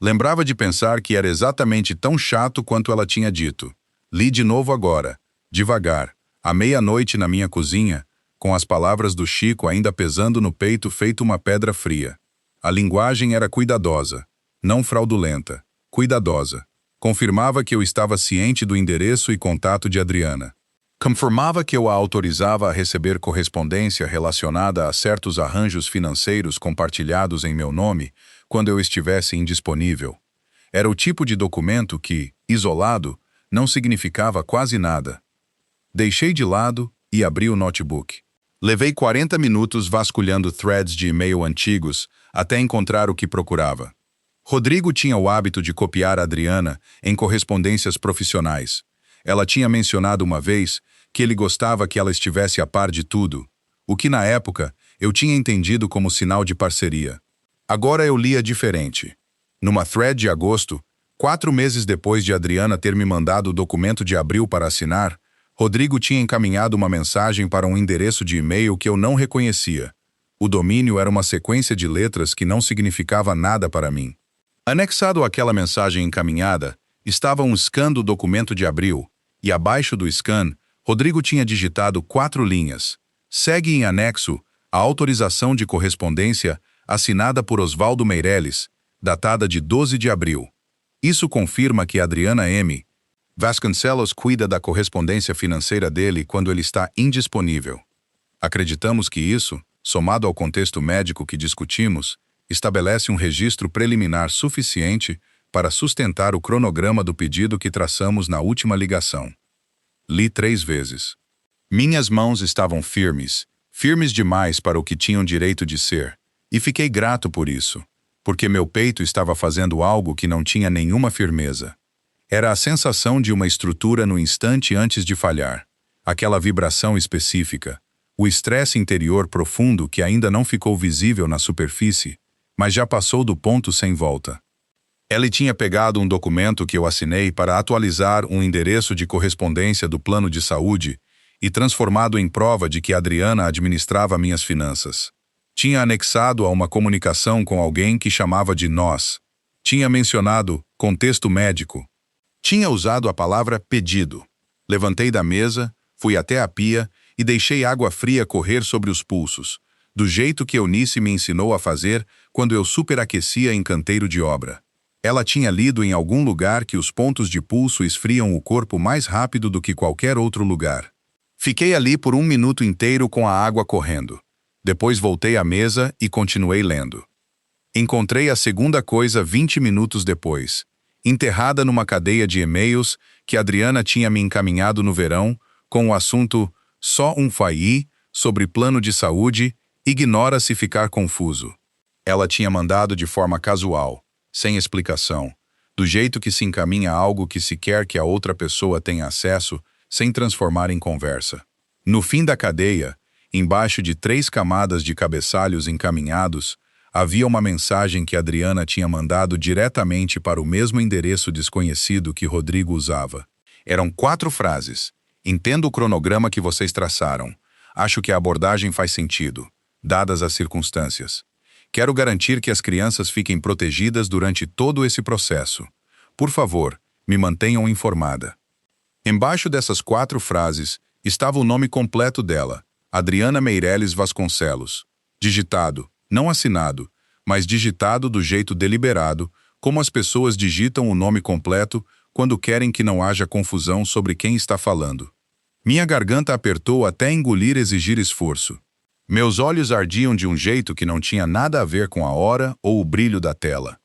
Lembrava de pensar que era exatamente tão chato quanto ela tinha dito. Li de novo agora, devagar, à meia-noite na minha cozinha, com as palavras do Chico ainda pesando no peito feito uma pedra fria. A linguagem era cuidadosa, não fraudulenta, cuidadosa. Confirmava que eu estava ciente do endereço e contato de Adriana. Confirmava que eu a autorizava a receber correspondência relacionada a certos arranjos financeiros compartilhados em meu nome quando eu estivesse indisponível. Era o tipo de documento que, isolado, não significava quase nada. Deixei de lado e abri o notebook. Levei 40 minutos vasculhando threads de e-mail antigos até encontrar o que procurava. Rodrigo tinha o hábito de copiar Adriana em correspondências profissionais. Ela tinha mencionado uma vez que ele gostava que ela estivesse a par de tudo, o que na época eu tinha entendido como sinal de parceria. Agora eu lia diferente. Numa thread de agosto, 4 meses depois de Adriana ter me mandado o documento de abril para assinar, Rodrigo tinha encaminhado uma mensagem para um endereço de e-mail que eu não reconhecia. O domínio era uma sequência de letras que não significava nada para mim. Anexado àquela mensagem encaminhada, estava um scan do documento de abril, e abaixo do scan, Rodrigo tinha digitado 4 linhas. Segue em anexo a autorização de correspondência assinada por Osvaldo Meirelles, datada de 12 de abril. Isso confirma que Adriana M. Vasconcelos cuida da correspondência financeira dele quando ele está indisponível. Acreditamos que isso, somado ao contexto médico que discutimos, estabelece um registro preliminar suficiente para sustentar o cronograma do pedido que traçamos na última ligação. Li 3 vezes. Minhas mãos estavam firmes demais para o que tinham direito de ser, e fiquei grato por isso, porque meu peito estava fazendo algo que não tinha nenhuma firmeza. Era a sensação de uma estrutura no instante antes de falhar, aquela vibração específica, o estresse interior profundo que ainda não ficou visível na superfície, mas já passou do ponto sem volta. Ele tinha pegado um documento que eu assinei para atualizar um endereço de correspondência do plano de saúde e transformado em prova de que Adriana administrava minhas finanças. Tinha anexado a uma comunicação com alguém que chamava de nós. Tinha mencionado contexto médico. Tinha usado a palavra pedido. Levantei da mesa, fui até a pia e deixei água fria correr sobre os pulsos, do jeito que Eunice me ensinou a fazer quando eu superaquecia em canteiro de obra. Ela tinha lido em algum lugar que os pontos de pulso esfriam o corpo mais rápido do que qualquer outro lugar. Fiquei ali por 1 minuto inteiro com a água correndo. Depois voltei à mesa e continuei lendo. Encontrei a segunda coisa 20 minutos depois, enterrada numa cadeia de e-mails que Adriana tinha me encaminhado no verão, com o assunto "Só um FAI" sobre plano de saúde, ignora se ficar confuso. Ela tinha mandado de forma casual, sem explicação, do jeito que se encaminha algo que se quer que a outra pessoa tenha acesso, sem transformar em conversa. No fim da cadeia, embaixo de 3 camadas de cabeçalhos encaminhados, havia uma mensagem que Adriana tinha mandado diretamente para o mesmo endereço desconhecido que Rodrigo usava. Eram 4 frases. Entendo o cronograma que vocês traçaram. Acho que a abordagem faz sentido, dadas as circunstâncias. Quero garantir que as crianças fiquem protegidas durante todo esse processo. Por favor, me mantenham informada. Embaixo dessas 4 frases estava o nome completo dela, Adriana Meirelles Vasconcelos. Digitado, não assinado, mas digitado do jeito deliberado, como as pessoas digitam o nome completo quando querem que não haja confusão sobre quem está falando. Minha garganta apertou até engolir exigir esforço. Meus olhos ardiam de um jeito que não tinha nada a ver com a hora ou o brilho da tela.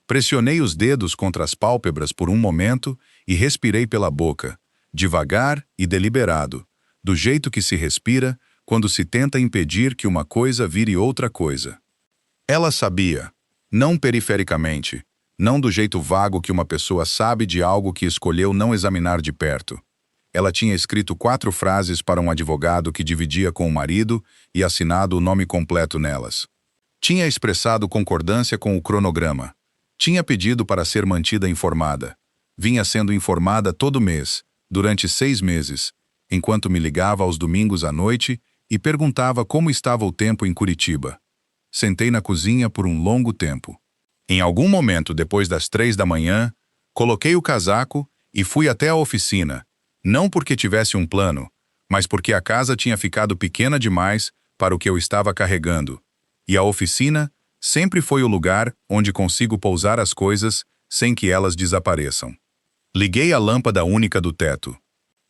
Pressionei os dedos contra as pálpebras por um momento e respirei pela boca, devagar e deliberado, do jeito que se respira quando se tenta impedir que uma coisa vire outra coisa. Ela sabia, não perifericamente, não do jeito vago que uma pessoa sabe de algo que escolheu não examinar de perto. Ela tinha escrito 4 frases para um advogado que dividia com o marido e assinado o nome completo nelas. Tinha expressado concordância com o cronograma. Tinha pedido para ser mantida informada. Vinha sendo informada todo mês, durante 6 meses, enquanto me ligava aos domingos à noite e perguntava como estava o tempo em Curitiba. Sentei na cozinha por um longo tempo. Em algum momento depois das 3 da manhã, coloquei o casaco e fui até a oficina, não porque tivesse um plano, mas porque a casa tinha ficado pequena demais para o que eu estava carregando, e a oficina sempre foi o lugar onde consigo pousar as coisas sem que elas desapareçam. Liguei a lâmpada única do teto.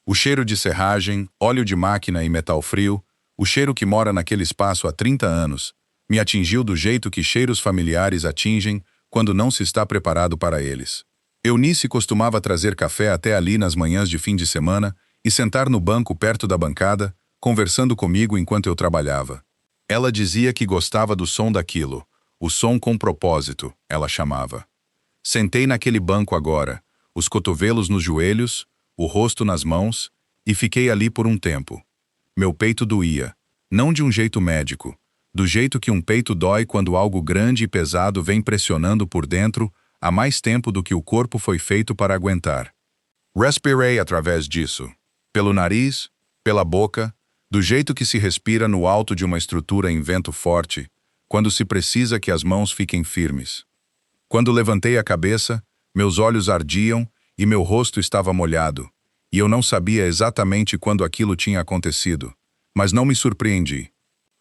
O cheiro de serragem, óleo de máquina e metal frio, o cheiro que mora naquele espaço há 30 anos, me atingiu do jeito que cheiros familiares atingem quando não se está preparado para eles. Eunice costumava trazer café até ali nas manhãs de fim de semana e sentar no banco perto da bancada, conversando comigo enquanto eu trabalhava. Ela dizia que gostava do som daquilo, o som com propósito, ela chamava. Sentei naquele banco agora, os cotovelos nos joelhos, o rosto nas mãos, e fiquei ali por um tempo. Meu peito doía, não de um jeito médico, do jeito que um peito dói quando algo grande e pesado vem pressionando por dentro há mais tempo do que o corpo foi feito para aguentar. Respirei através disso, pelo nariz, pela boca, do jeito que se respira no alto de uma estrutura em vento forte, quando se precisa que as mãos fiquem firmes. Quando levantei a cabeça, meus olhos ardiam e meu rosto estava molhado, e eu não sabia exatamente quando aquilo tinha acontecido, mas não me surpreendi.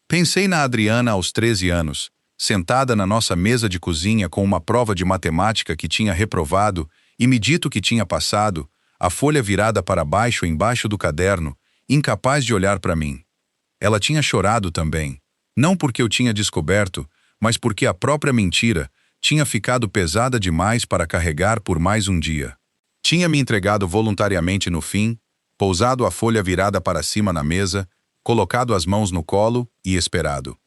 Pensei na Adriana aos 13 anos, sentada na nossa mesa de cozinha com uma prova de matemática que tinha reprovado e me dito que tinha passado, a folha virada para baixo embaixo do caderno, incapaz de olhar para mim. Ela tinha chorado também, não porque eu tinha descoberto, mas porque a própria mentira tinha ficado pesada demais para carregar por mais um dia. Tinha me entregado voluntariamente no fim, pousado a folha virada para cima na mesa, colocado as mãos no colo e esperado.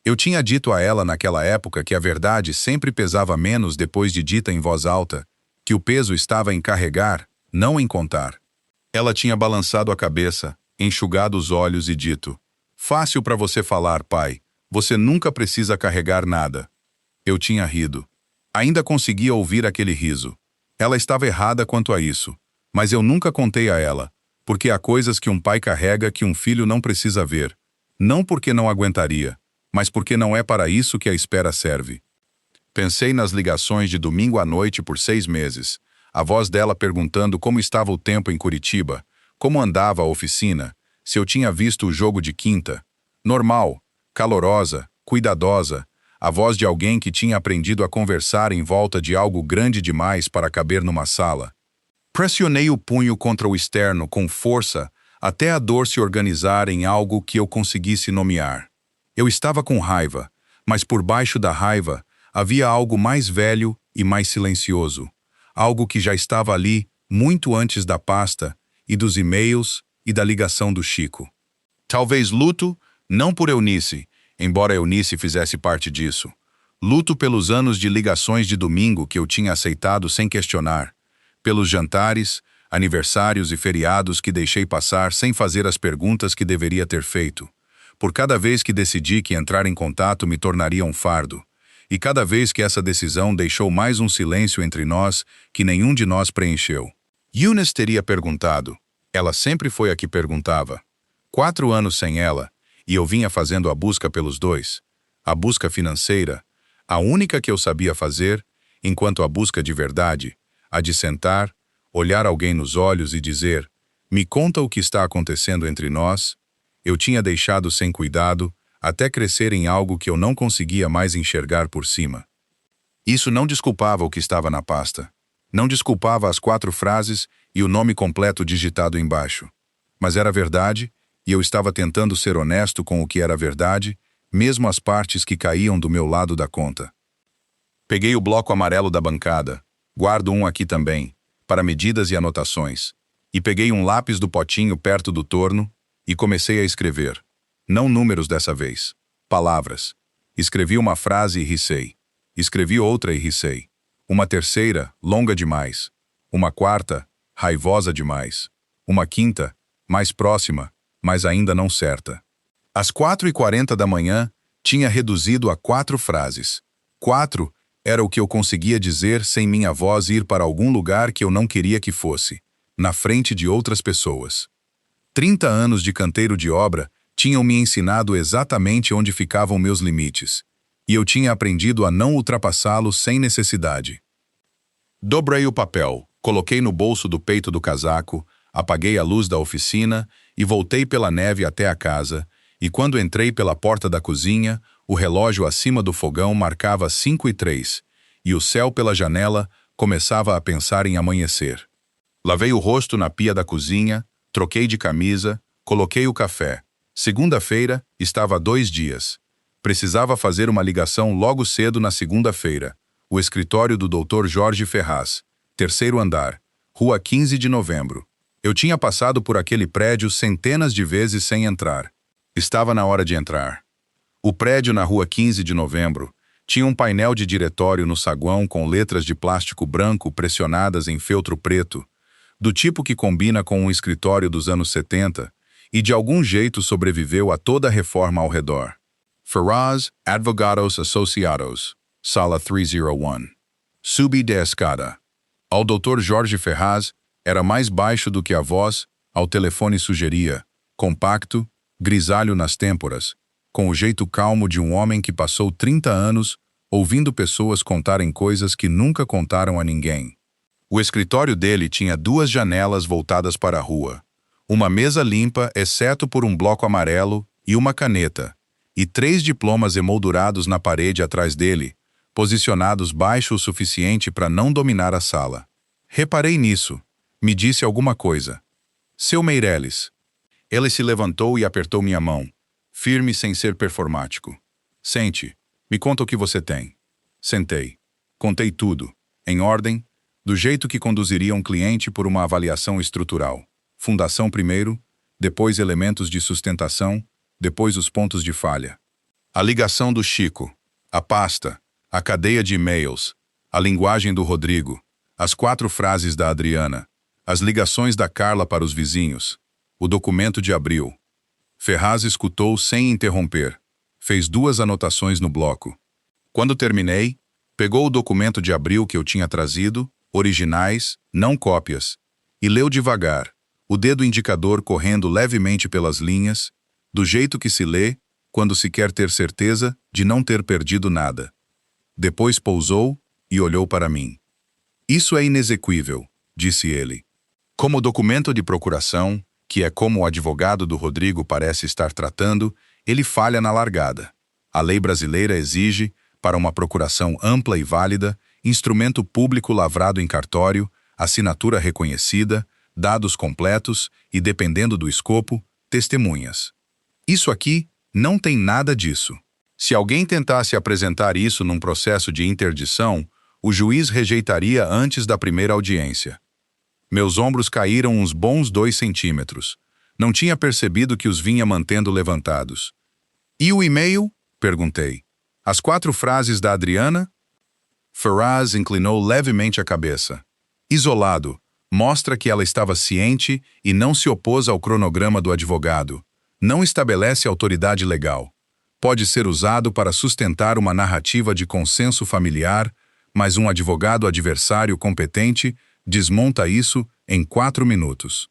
Eu tinha dito a ela naquela época que a verdade sempre pesava menos depois de dita em voz alta, que o peso estava em carregar, não em contar. Ela tinha balançado a cabeça, enxugado os olhos e dito: "Fácil para você falar, pai. Você nunca precisa carregar nada." Eu tinha rido. Ainda conseguia ouvir aquele riso. Ela estava errada quanto a isso, mas eu nunca contei a ela, porque há coisas que um pai carrega que um filho não precisa ver. Não porque não aguentaria, mas porque não é para isso que a espera serve. Pensei nas ligações de domingo à noite por 6 meses, a voz dela perguntando como estava o tempo em Curitiba, como andava a oficina, se eu tinha visto o jogo de quinta. Normal, calorosa, cuidadosa, a voz de alguém que tinha aprendido a conversar em volta de algo grande demais para caber numa sala. Pressionei o punho contra o externo com força até a dor se organizar em algo que eu conseguisse nomear. Eu estava com raiva, mas por baixo da raiva havia algo mais velho e mais silencioso, algo que já estava ali muito antes da pasta e dos e-mails e da ligação do Chico. Talvez luto, não por Eunice, embora Eunice fizesse parte disso. Luto pelos anos de ligações de domingo que eu tinha aceitado sem questionar, pelos jantares, aniversários e feriados que deixei passar sem fazer as perguntas que deveria ter feito, por cada vez que decidi que entrar em contato me tornaria um fardo, e cada vez que essa decisão deixou mais um silêncio entre nós que nenhum de nós preencheu. Eunice teria perguntado. Ela sempre foi a que perguntava. 4 anos sem ela, e eu vinha fazendo a busca pelos dois. A busca financeira, a única que eu sabia fazer, enquanto a busca de verdade, a de sentar, olhar alguém nos olhos e dizer: "Me conta o que está acontecendo entre nós", eu tinha deixado sem cuidado, até crescer em algo que eu não conseguia mais enxergar por cima. Isso não desculpava o que estava na pasta. Não desculpava as 4 frases e o nome completo digitado embaixo. Mas era verdade, e eu estava tentando ser honesto com o que era verdade, mesmo as partes que caíam do meu lado da conta. Peguei o bloco amarelo da bancada, guardo um aqui também, para medidas e anotações, e peguei um lápis do potinho perto do torno e comecei a escrever. Não números dessa vez, palavras. Escrevi uma frase e risei. Escrevi outra e risei. Uma terceira, longa demais. Uma quarta, raivosa demais. Uma quinta, mais próxima, mas ainda não certa. Às 4h40 da manhã, tinha reduzido a 4 frases. 4 era o que eu conseguia dizer sem minha voz ir para algum lugar que eu não queria que fosse, na frente de outras pessoas. 30 anos de canteiro de obra tinham me ensinado exatamente onde ficavam meus limites, e eu tinha aprendido a não ultrapassá-los sem necessidade. Dobrei o papel, coloquei no bolso do peito do casaco, apaguei a luz da oficina e voltei pela neve até a casa, e quando entrei pela porta da cozinha, o relógio acima do fogão marcava 5h03, e o céu pela janela começava a pensar em amanhecer. Lavei o rosto na pia da cozinha, troquei de camisa, coloquei o café. Segunda-feira estava há 2 dias. Precisava fazer uma ligação logo cedo na segunda-feira. O escritório do Dr. Jorge Ferraz, 3º andar, Rua 15 de Novembro. Eu tinha passado por aquele prédio centenas de vezes sem entrar. Estava na hora de entrar. O prédio na rua 15 de Novembro tinha um painel de diretório no saguão com letras de plástico branco pressionadas em feltro preto, do tipo que combina com um escritório dos anos 70 e de algum jeito sobreviveu a toda a reforma ao redor. Ferraz Advogados Associados, Sala 301. Subi de escada. Ao Dr. Jorge Ferraz era mais baixo do que a voz, ao telefone sugeria, compacto, grisalho nas têmporas, com o jeito calmo de um homem que passou 30 anos ouvindo pessoas contarem coisas que nunca contaram a ninguém. O escritório dele tinha 2 janelas voltadas para a rua, uma mesa limpa exceto por um bloco amarelo e uma caneta, e 3 diplomas emoldurados na parede atrás dele, posicionados baixo o suficiente para não dominar a sala. Reparei nisso. Me disse alguma coisa. Seu Meireles. Ele se levantou e apertou minha mão, firme sem ser performático. Sente, me conta o que você tem. Sentei. Contei tudo, em ordem, do jeito que conduziria um cliente por uma avaliação estrutural. Fundação primeiro, depois elementos de sustentação, depois os pontos de falha. A ligação do Chico, a pasta, a cadeia de e-mails, a linguagem do Rodrigo, as 4 frases da Adriana, as ligações da Carla para os vizinhos, o documento de abril. Ferraz escutou sem interromper. Fez 2 anotações no bloco. Quando terminei, pegou o documento de abril que eu tinha trazido, originais, não cópias, e leu devagar, o dedo indicador correndo levemente pelas linhas, do jeito que se lê quando se quer ter certeza de não ter perdido nada. Depois pousou e olhou para mim. Isso é inexequível, disse ele. Como documento de procuração, que é como o advogado do Rodrigo parece estar tratando, ele falha na largada. A lei brasileira exige, para uma procuração ampla e válida, instrumento público lavrado em cartório, assinatura reconhecida, dados completos e, dependendo do escopo, testemunhas. Isso aqui não tem nada disso. Se alguém tentasse apresentar isso num processo de interdição, o juiz rejeitaria antes da primeira audiência. Meus ombros caíram uns bons 2 centímetros. Não tinha percebido que os vinha mantendo levantados. E o e-mail? Perguntei. As 4 frases da Adriana? Ferraz inclinou levemente a cabeça. Isolado, mostra que ela estava ciente e não se opôs ao cronograma do advogado. Não estabelece autoridade legal. Pode ser usado para sustentar uma narrativa de consenso familiar, mas um advogado adversário competente desmonta isso em 4 minutos.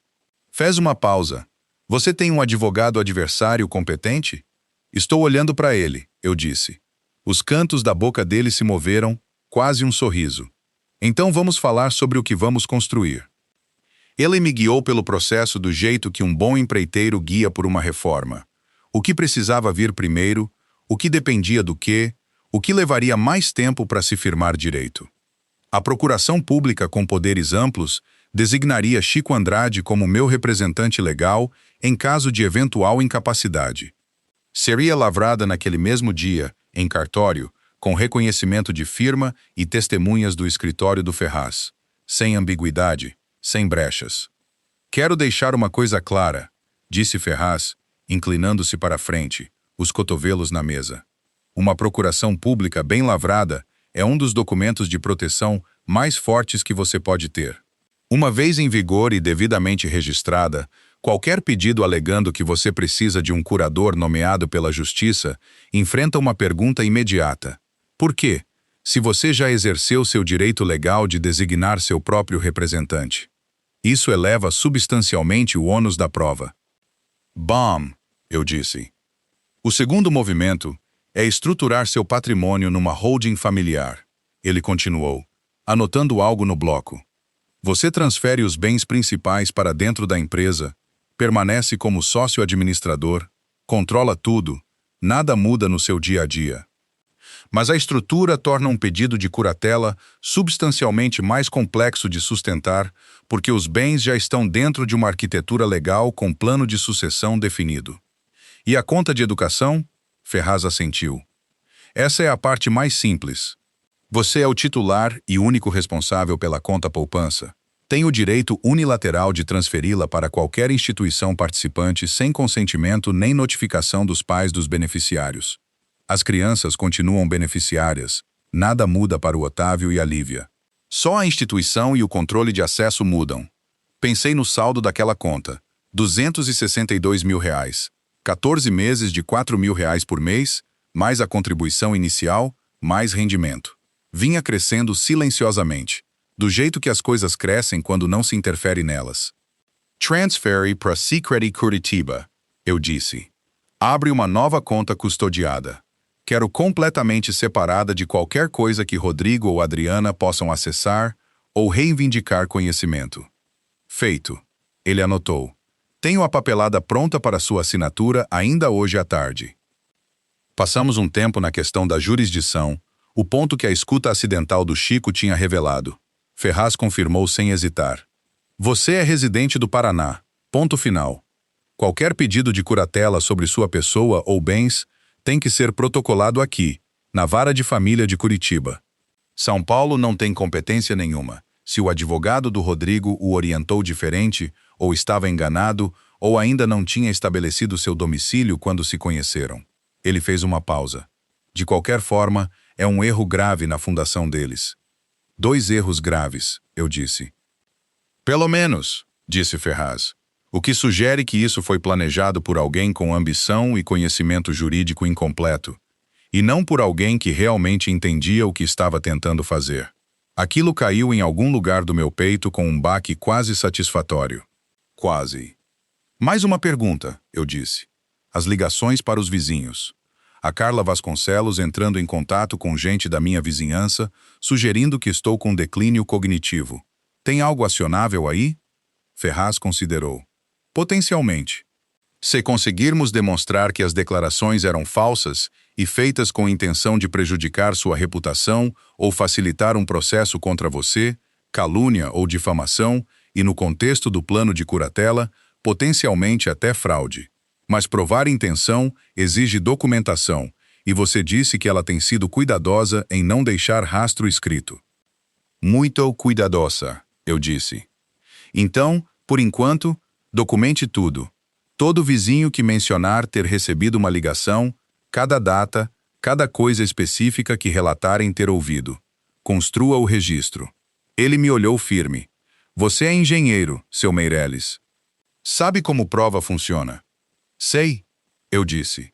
Fez uma pausa. Você tem um advogado adversário competente? Estou olhando para ele, eu disse. Os cantos da boca dele se moveram, quase um sorriso. Então vamos falar sobre o que vamos construir. Ele me guiou pelo processo do jeito que um bom empreiteiro guia por uma reforma. O que precisava vir primeiro, o que dependia do quê, o que levaria mais tempo para se firmar direito. A procuração pública com poderes amplos designaria Chico Andrade como meu representante legal em caso de eventual incapacidade. Seria lavrada naquele mesmo dia, em cartório, com reconhecimento de firma e testemunhas do escritório do Ferraz, sem ambiguidade, sem brechas. Quero deixar uma coisa clara, disse Ferraz, inclinando-se para a frente, os cotovelos na mesa. Uma procuração pública bem lavrada é um dos documentos de proteção mais fortes que você pode ter. Uma vez em vigor e devidamente registrada, qualquer pedido alegando que você precisa de um curador nomeado pela Justiça enfrenta uma pergunta imediata. Por quê? Se você já exerceu seu direito legal de designar seu próprio representante. Isso eleva substancialmente o ônus da prova. Bom, eu disse. O segundo movimento é estruturar seu patrimônio numa holding familiar. Ele continuou, anotando algo no bloco. Você transfere os bens principais para dentro da empresa, permanece como sócio administrador, controla tudo, nada muda no seu dia a dia. Mas a estrutura torna um pedido de curatela substancialmente mais complexo de sustentar, porque os bens já estão dentro de uma arquitetura legal com plano de sucessão definido. E a conta de educação? Ferraz assentiu. Essa é a parte mais simples. Você é o titular e único responsável pela conta poupança. Tem o direito unilateral de transferi-la para qualquer instituição participante sem consentimento nem notificação dos pais dos beneficiários. As crianças continuam beneficiárias. Nada muda para o Otávio e a Lívia. Só a instituição e o controle de acesso mudam. Pensei no saldo daquela conta. R$ 262 mil. 14 meses de R$ 4 mil por mês, mais a contribuição inicial, mais rendimento. Vinha crescendo silenciosamente, do jeito que as coisas crescem quando não se interfere nelas. Transfere para Sicredi Curitiba, eu disse. Abre uma nova conta custodiada. Quero completamente separada de qualquer coisa que Rodrigo ou Adriana possam acessar ou reivindicar conhecimento. Feito. Ele anotou. Tenho a papelada pronta para sua assinatura ainda hoje à tarde. Passamos um tempo na questão da jurisdição, o ponto que a escuta acidental do Chico tinha revelado. Ferraz confirmou sem hesitar. Você é residente do Paraná. Ponto final. Qualquer pedido de curatela sobre sua pessoa ou bens tem que ser protocolado aqui, na Vara de Família de Curitiba. São Paulo não tem competência nenhuma. Se o advogado do Rodrigo o orientou diferente, ou estava enganado, ou ainda não tinha estabelecido seu domicílio quando se conheceram. Ele fez uma pausa. De qualquer forma, é um erro grave na fundação deles. 2 erros graves, eu disse. Pelo menos, disse Ferraz. O que sugere que isso foi planejado por alguém com ambição e conhecimento jurídico incompleto, e não por alguém que realmente entendia o que estava tentando fazer. Aquilo caiu em algum lugar do meu peito com um baque quase satisfatório. Quase. Mais uma pergunta, eu disse. As ligações para os vizinhos. A Carla Vasconcelos entrando em contato com gente da minha vizinhança, sugerindo que estou com declínio cognitivo. Tem algo acionável aí? Ferraz considerou. Potencialmente. Se conseguirmos demonstrar que as declarações eram falsas e feitas com intenção de prejudicar sua reputação ou facilitar um processo contra você, calúnia ou difamação, e no contexto do plano de curatela, potencialmente até fraude. Mas provar intenção exige documentação, e você disse que ela tem sido cuidadosa em não deixar rastro escrito. Muito cuidadosa, eu disse. Então, por enquanto, documente tudo. Todo vizinho que mencionar ter recebido uma ligação, cada data, cada coisa específica que relatarem ter ouvido. Construa o registro. Ele me olhou firme. Você é engenheiro, seu Meireles. Sabe como prova funciona? Sei, eu disse.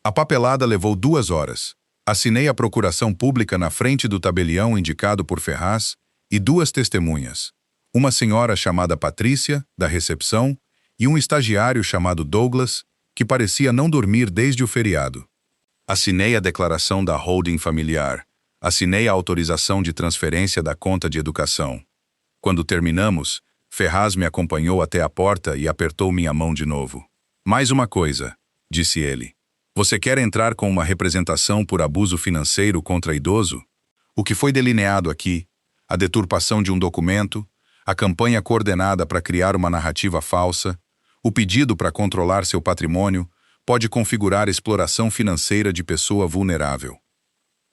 A papelada levou 2 horas. Assinei a procuração pública na frente do tabelião indicado por Ferraz e 2 testemunhas. Uma senhora chamada Patrícia, da recepção, e um estagiário chamado Douglas, que parecia não dormir desde o feriado. Assinei a declaração da holding familiar. Assinei a autorização de transferência da conta de educação. Quando terminamos, Ferraz me acompanhou até a porta e apertou minha mão de novo. Mais uma coisa, disse ele. Você quer entrar com uma representação por abuso financeiro contra idoso? O que foi delineado aqui, a deturpação de um documento, a campanha coordenada para criar uma narrativa falsa, o pedido para controlar seu patrimônio, pode configurar exploração financeira de pessoa vulnerável.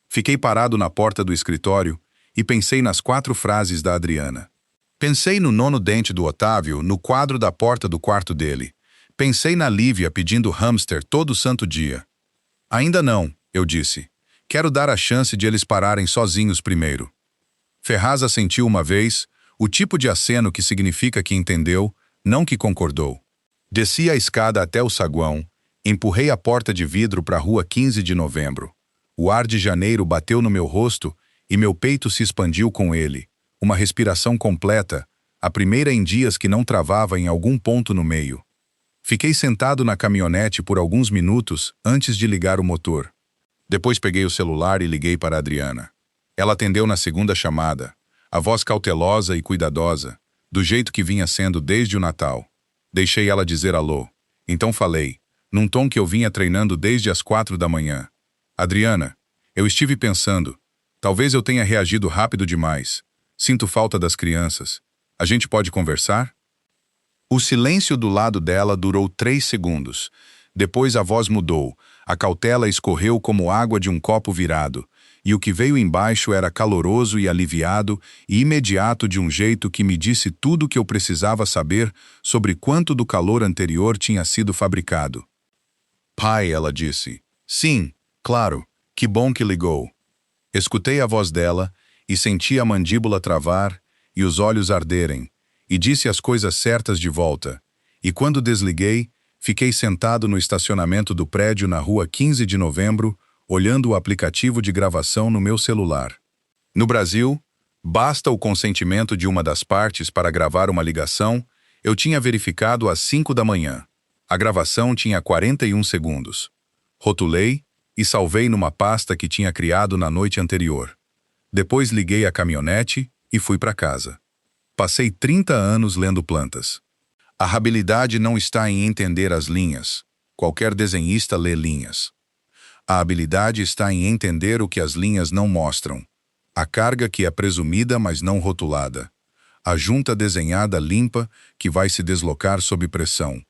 Fiquei parado na porta do escritório e pensei nas 4 frases da Adriana. Pensei no 9º dente do Otávio no quadro da porta do quarto dele. Pensei na Lívia pedindo hamster todo santo dia. Ainda não, eu disse. Quero dar a chance de eles pararem sozinhos primeiro. Ferraz assentiu uma vez, o tipo de aceno que significa que entendeu, não que concordou. Desci a escada até o saguão, empurrei a porta de vidro para a rua 15 de novembro. O ar de janeiro bateu no meu rosto e meu peito se expandiu com ele. Uma respiração completa, a primeira em dias que não travava em algum ponto no meio. Fiquei sentado na caminhonete por alguns minutos antes de ligar o motor. Depois peguei o celular e liguei para a Adriana. Ela atendeu na segunda chamada, a voz cautelosa e cuidadosa, do jeito que vinha sendo desde o Natal. Deixei ela dizer alô. Então falei, num tom que eu vinha treinando desde as 4 da manhã. Adriana, eu estive pensando. Talvez eu tenha reagido rápido demais. Sinto falta das crianças. A gente pode conversar? O silêncio do lado dela durou 3 segundos. Depois a voz mudou. A cautela escorreu como água de um copo virado. e o que veio embaixo era caloroso e aliviado e imediato de um jeito que me disse tudo o que eu precisava saber sobre quanto do calor anterior tinha sido fabricado. Pai, ela disse. Sim, claro, que bom que ligou. Escutei a voz dela e senti a mandíbula travar e os olhos arderem, e disse as coisas certas de volta. E quando desliguei, fiquei sentado no estacionamento do prédio na rua 15 de novembro, olhando o aplicativo de gravação no meu celular. No Brasil, basta o consentimento de uma das partes para gravar uma ligação. Eu tinha verificado às 5 da manhã. A gravação tinha 41 segundos. Rotulei e salvei numa pasta que tinha criado na noite anterior. Depois liguei a caminhonete e fui para casa. Passei 30 anos lendo plantas. A habilidade não está em entender as linhas. Qualquer desenhista lê linhas. A habilidade está em entender o que as linhas não mostram. A carga que é presumida, mas não rotulada. A junta desenhada limpa que vai se deslocar sob pressão.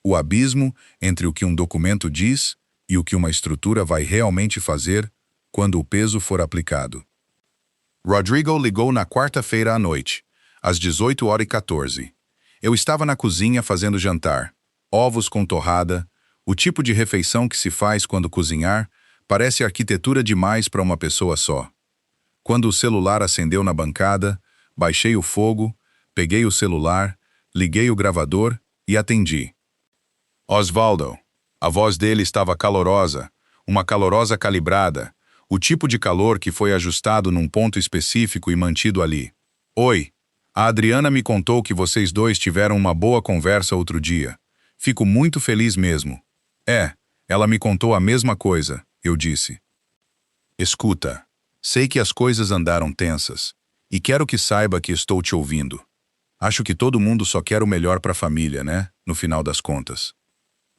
O abismo entre o que um documento diz e o que uma estrutura vai realmente fazer quando o peso for aplicado. Rodrigo ligou na quarta-feira à noite, às 18h14. Eu estava na cozinha fazendo jantar. Ovos com torrada, o tipo de refeição que se faz quando cozinhar, parece arquitetura demais para uma pessoa só. Quando o celular acendeu na bancada, baixei o fogo, peguei o celular, liguei o gravador e atendi. Osvaldo. A voz dele estava calorosa, uma calorosa calibrada, o tipo de calor que foi ajustado num ponto específico e mantido ali. Oi, a Adriana me contou que vocês dois tiveram uma boa conversa outro dia. Fico muito feliz mesmo. Ela me contou a mesma coisa, eu disse. Escuta, sei que as coisas andaram tensas, e quero que saiba que estou te ouvindo. Acho que todo mundo só quer o melhor para a família, né? No final das contas.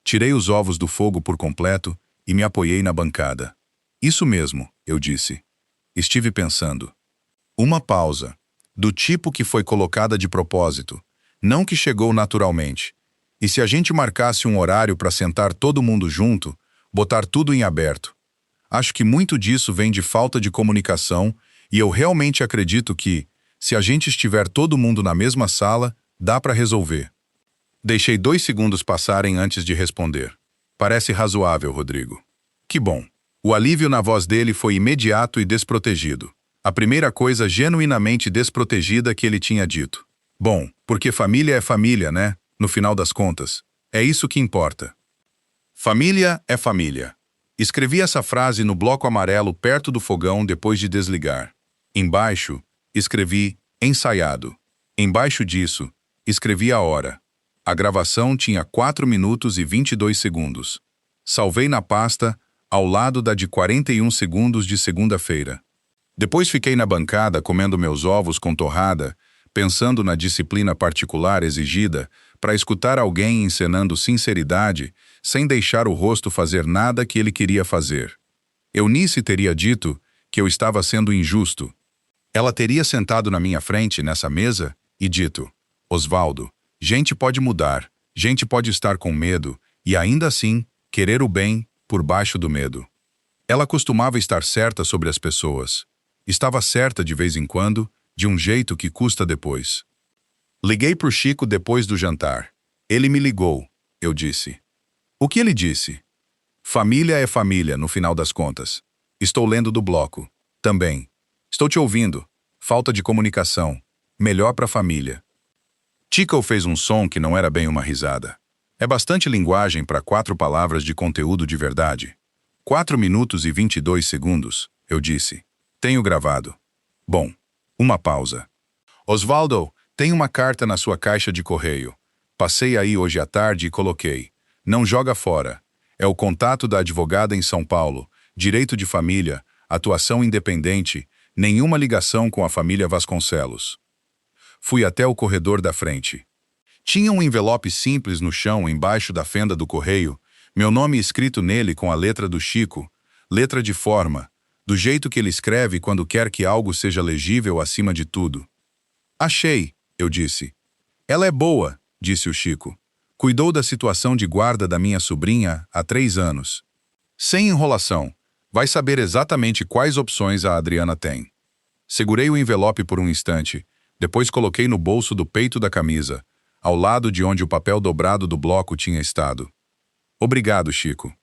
Tirei os ovos do fogo por completo e me apoiei na bancada. Isso mesmo, eu disse. Estive pensando. Uma pausa, do tipo que foi colocada de propósito, não que chegou naturalmente. E se a gente marcasse um horário para sentar todo mundo junto, botar tudo em aberto? Acho que muito disso vem de falta de comunicação e eu realmente acredito que, se a gente estiver todo mundo na mesma sala, dá para resolver. Deixei 2 segundos passarem antes de responder. Parece razoável, Rodrigo. Que bom. O alívio na voz dele foi imediato e desprotegido. A primeira coisa genuinamente desprotegida que ele tinha dito. Bom, porque família é família, né? No final das contas. É isso que importa. Família é família. Escrevi essa frase no bloco amarelo perto do fogão depois de desligar. Embaixo, escrevi ensaiado. Embaixo disso, escrevi a hora. A gravação tinha 4 minutos e 22 segundos. Salvei na pasta, ao lado da de 41 segundos de segunda-feira. Depois fiquei na bancada comendo meus ovos com torrada, pensando na disciplina particular exigida para escutar alguém encenando sinceridade sem deixar o rosto fazer nada que ele queria fazer. Eunice teria dito que eu estava sendo injusto. Ela teria sentado na minha frente nessa mesa e dito: Osvaldo, gente pode mudar, gente pode estar com medo e ainda assim querer o bem por baixo do medo. Ela costumava estar certa sobre as pessoas. Estava certa de vez em quando, de um jeito que custa depois. Liguei pro Chico depois do jantar. Ele me ligou, eu disse. O que ele disse? Família é família, no final das contas. Estou lendo do bloco. Também. Estou te ouvindo. Falta de comunicação. Melhor para a família. Chico fez um som que não era bem uma risada. É bastante linguagem para 4 palavras de conteúdo de verdade. 4 minutos e 22 segundos, eu disse. Tenho gravado. Bom, uma pausa. Osvaldo, tem uma carta na sua caixa de correio. Passei aí hoje à tarde e coloquei. Não joga fora. É o contato da advogada em São Paulo. Direito de família, atuação independente, nenhuma ligação com a família Vasconcelos. Fui até o corredor da frente. Tinha um envelope simples no chão embaixo da fenda do correio, meu nome escrito nele com a letra do Chico, letra de forma, do jeito que ele escreve quando quer que algo seja legível acima de tudo. Achei, eu disse. Ela é boa, disse o Chico. Cuidou da situação de guarda da minha sobrinha há 3 anos. Sem enrolação. Vai saber exatamente quais opções a Adriana tem. Segurei o envelope por um instante, depois coloquei no bolso do peito da camisa, ao lado de onde o papel dobrado do bloco tinha estado. Obrigado, Chico.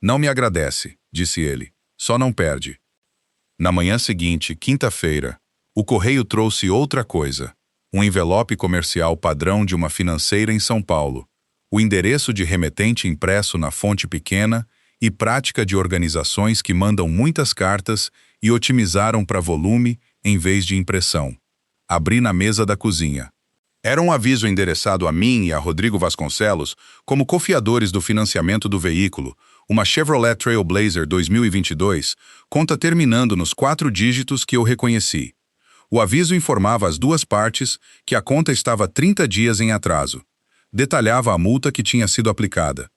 Não me agradece, disse ele. Só não perde. Na manhã seguinte, quinta-feira, o correio trouxe outra coisa. Um envelope comercial padrão de uma financeira em São Paulo. O endereço de remetente impresso na fonte pequena e prática de organizações que mandam muitas cartas e otimizaram para volume em vez de impressão. Abri na mesa da cozinha. Era um aviso endereçado a mim e a Rodrigo Vasconcelos como cofiadores do financiamento do veículo, uma Chevrolet Trailblazer 2022, conta terminando nos 4 dígitos que eu reconheci. O aviso informava as duas partes que a conta estava 30 dias em atraso. Detalhava a multa que tinha sido aplicada.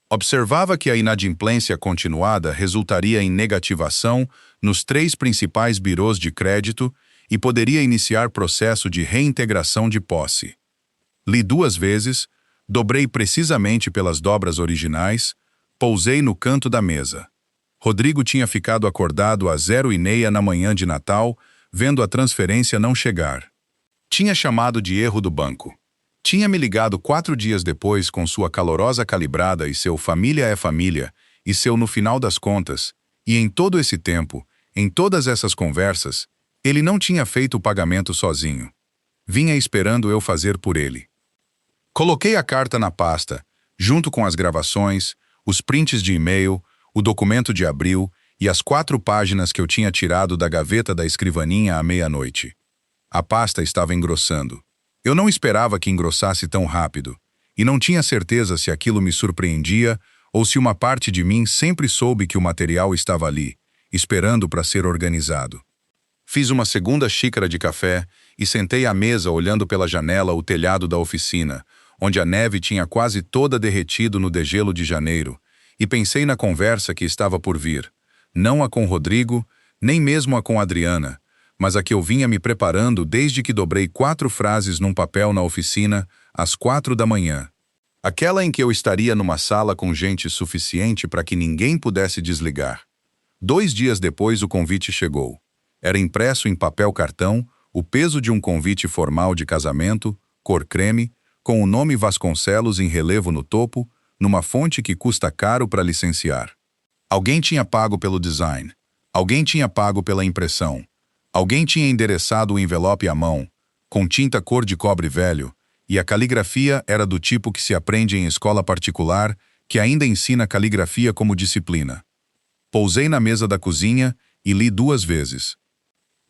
Observava que a inadimplência continuada resultaria em negativação nos 3 principais birôs de crédito e poderia iniciar processo de reintegração de posse. Li 2 vezes, dobrei precisamente pelas dobras originais, pousei no canto da mesa. Rodrigo tinha ficado acordado às 0h30 na manhã de Natal, vendo a transferência não chegar. Tinha chamado de erro do banco. Tinha me ligado 4 dias depois com sua calorosa calibrada e seu família é família, e seu no final das contas, e em todo esse tempo, em todas essas conversas, ele não tinha feito o pagamento sozinho. Vinha esperando eu fazer por ele. Coloquei a carta na pasta, junto com as gravações, os prints de e-mail, o documento de abril e as 4 páginas que eu tinha tirado da gaveta da escrivaninha à meia-noite. A pasta estava engrossando. Eu não esperava que engrossasse tão rápido, e não tinha certeza se aquilo me surpreendia ou se uma parte de mim sempre soube que o material estava ali, esperando para ser organizado. Fiz uma segunda xícara de café e sentei à mesa olhando pela janela o telhado da oficina, onde a neve tinha quase toda derretido no degelo de janeiro, e pensei na conversa que estava por vir, não a com Rodrigo, nem mesmo a com Adriana, mas a que eu vinha me preparando desde que dobrei 4 frases num papel na oficina, às 4 da manhã. Aquela em que eu estaria numa sala com gente suficiente para que ninguém pudesse desligar. 2 dias depois o convite chegou. Era impresso em papel cartão, o peso de um convite formal de casamento, cor creme, com o nome Vasconcelos em relevo no topo, numa fonte que custa caro para licenciar. Alguém tinha pago pelo design. Alguém tinha pago pela impressão. Alguém tinha endereçado o envelope à mão, com tinta cor de cobre velho, e a caligrafia era do tipo que se aprende em escola particular, que ainda ensina caligrafia como disciplina. Pousei na mesa da cozinha e li 2 vezes.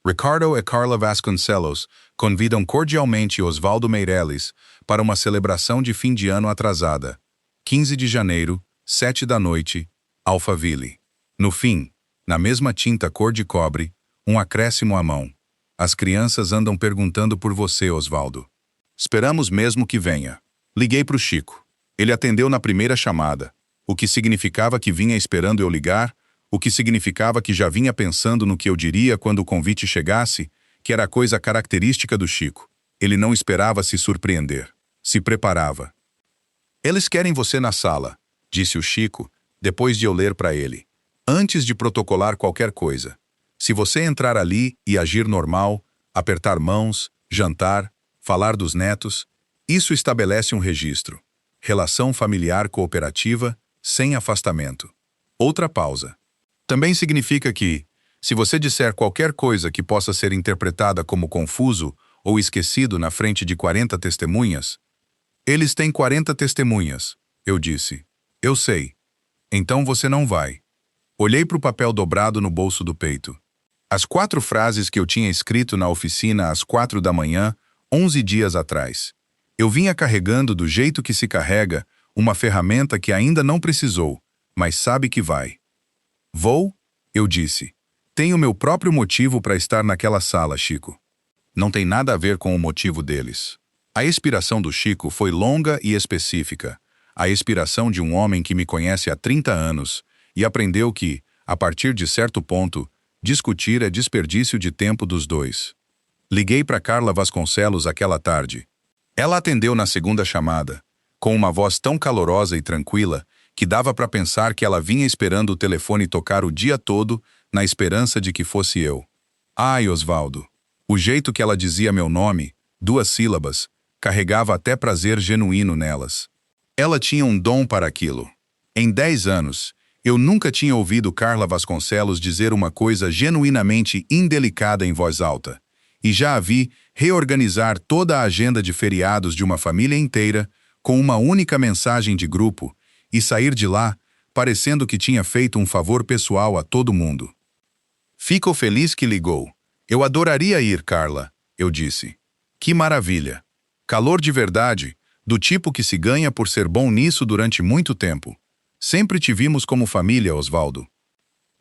Ricardo e Carla Vasconcelos convidam cordialmente Osvaldo Meirelles para uma celebração de fim de ano atrasada. 15 de janeiro, 7 da noite, Alphaville. No fim, na mesma tinta cor de cobre, um acréscimo à mão. As crianças andam perguntando por você, Osvaldo. Esperamos mesmo que venha. Liguei para o Chico. Ele atendeu na primeira chamada, o que significava que vinha esperando eu ligar, o que significava que já vinha pensando no que eu diria quando o convite chegasse, que era a coisa característica do Chico. Ele não esperava se surpreender. Se preparava. Eles querem você na sala, disse o Chico, depois de eu ler para ele. Antes de protocolar qualquer coisa. Se você entrar ali e agir normal, apertar mãos, jantar, falar dos netos, isso estabelece um registro. Relação familiar cooperativa, sem afastamento. Outra pausa. Também significa que, se você disser qualquer coisa que possa ser interpretada como confuso ou esquecido na frente de 40 testemunhas, eles têm 40 testemunhas, eu disse. Eu sei. Então você não vai. Olhei para o papel dobrado no bolso do peito. As 4 frases que eu tinha escrito na oficina às 4 da manhã, 11 dias atrás. Eu vinha carregando do jeito que se carrega uma ferramenta que ainda não precisou, mas sabe que vai. Vou? Eu disse. Tenho meu próprio motivo para estar naquela sala, Chico. Não tem nada a ver com o motivo deles. A expiração do Chico foi longa e específica. A expiração de um homem que me conhece há 30 anos e aprendeu que, a partir de certo ponto, discutir é desperdício de tempo dos dois. Liguei para Carla Vasconcelos aquela tarde. Ela atendeu na segunda chamada, com uma voz tão calorosa e tranquila que dava para pensar que ela vinha esperando o telefone tocar o dia todo, na esperança de que fosse eu. Ai, Osvaldo! O jeito que ela dizia meu nome, 2 sílabas, carregava até prazer genuíno nelas. Ela tinha um dom para aquilo. Em 10 anos, eu nunca tinha ouvido Carla Vasconcelos dizer uma coisa genuinamente indelicada em voz alta, e já a vi reorganizar toda a agenda de feriados de uma família inteira com uma única mensagem de grupo e sair de lá parecendo que tinha feito um favor pessoal a todo mundo. Fico feliz que ligou. Eu adoraria ir, Carla, eu disse. Que maravilha! Calor de verdade, do tipo que se ganha por ser bom nisso durante muito tempo. Sempre te vimos como família, Osvaldo.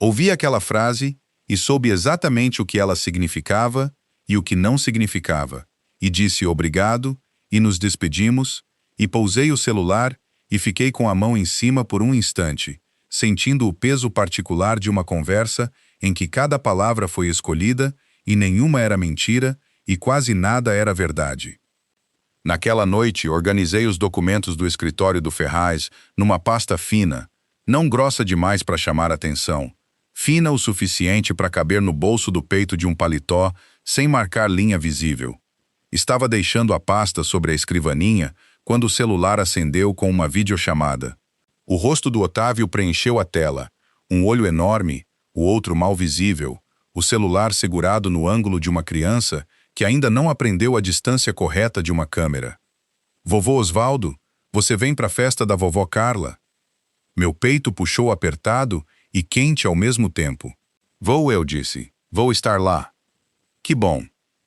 Ouvi aquela frase e soube exatamente o que ela significava e o que não significava, e disse obrigado, e nos despedimos, e pousei o celular e fiquei com a mão em cima por um instante, sentindo o peso particular de uma conversa em que cada palavra foi escolhida e nenhuma era mentira e quase nada era verdade. Naquela noite, organizei os documentos do escritório do Ferraz numa pasta fina, não grossa demais para chamar atenção, fina o suficiente para caber no bolso do peito de um paletó sem marcar linha visível. Estava deixando a pasta sobre a escrivaninha quando o celular acendeu com uma videochamada. O rosto do Otávio preencheu a tela, um olho enorme, o outro mal visível, o celular segurado no ângulo de uma criança que ainda não aprendeu a distância correta de uma câmera. Vovô Osvaldo, você vem para a festa da vovó Carla? Meu peito puxou apertado e quente ao mesmo tempo. Vou, eu disse. Vou estar lá. Que bom.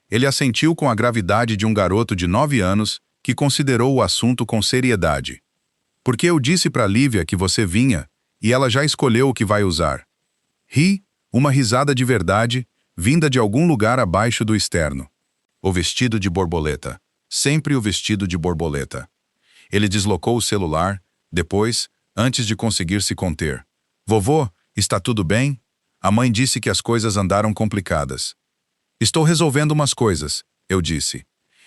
Ele assentiu com a gravidade de um garoto de 9 anos que considerou o assunto com seriedade. Porque eu disse para Lívia que você vinha e ela já escolheu o que vai usar. Ri, uma risada de verdade, vinda de algum lugar abaixo do externo. O vestido de borboleta. Sempre o vestido de borboleta. Ele deslocou o celular, depois, antes de conseguir se conter. Vovô, está tudo bem? A mãe disse que as coisas andaram complicadas. Estou resolvendo umas coisas, eu disse.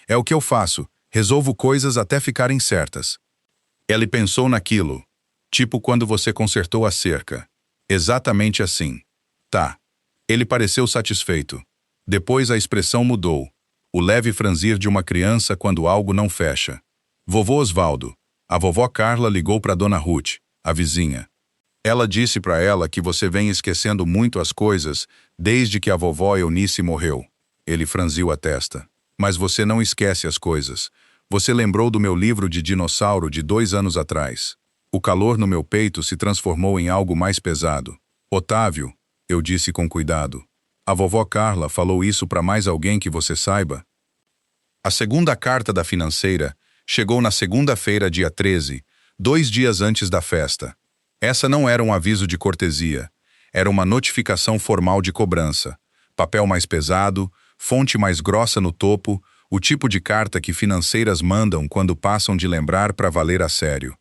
É o que eu faço, resolvo coisas até ficarem certas. Ele pensou naquilo, tipo quando você consertou a cerca. Exatamente assim. Tá. Ele pareceu satisfeito. Depois a expressão mudou. O leve franzir de uma criança quando algo não fecha. Vovô Osvaldo, a vovó Carla ligou para Dona Ruth, a vizinha. Ela disse para ela que você vem esquecendo muito as coisas desde que a vovó Eunice morreu. Ele franziu a testa. Mas você não esquece as coisas. Você lembrou do meu livro de dinossauro de 2 anos atrás. O calor no meu peito se transformou em algo mais pesado. Otávio, eu disse com cuidado. A vovó Carla falou isso para mais alguém que você saiba? A segunda carta da financeira chegou na segunda-feira, dia 13, 2 dias antes da festa. Essa não era um aviso de cortesia. Era uma notificação formal de cobrança. Papel mais pesado, fonte mais grossa no topo, o tipo de carta que financeiras mandam quando passam de lembrar para valer a sério.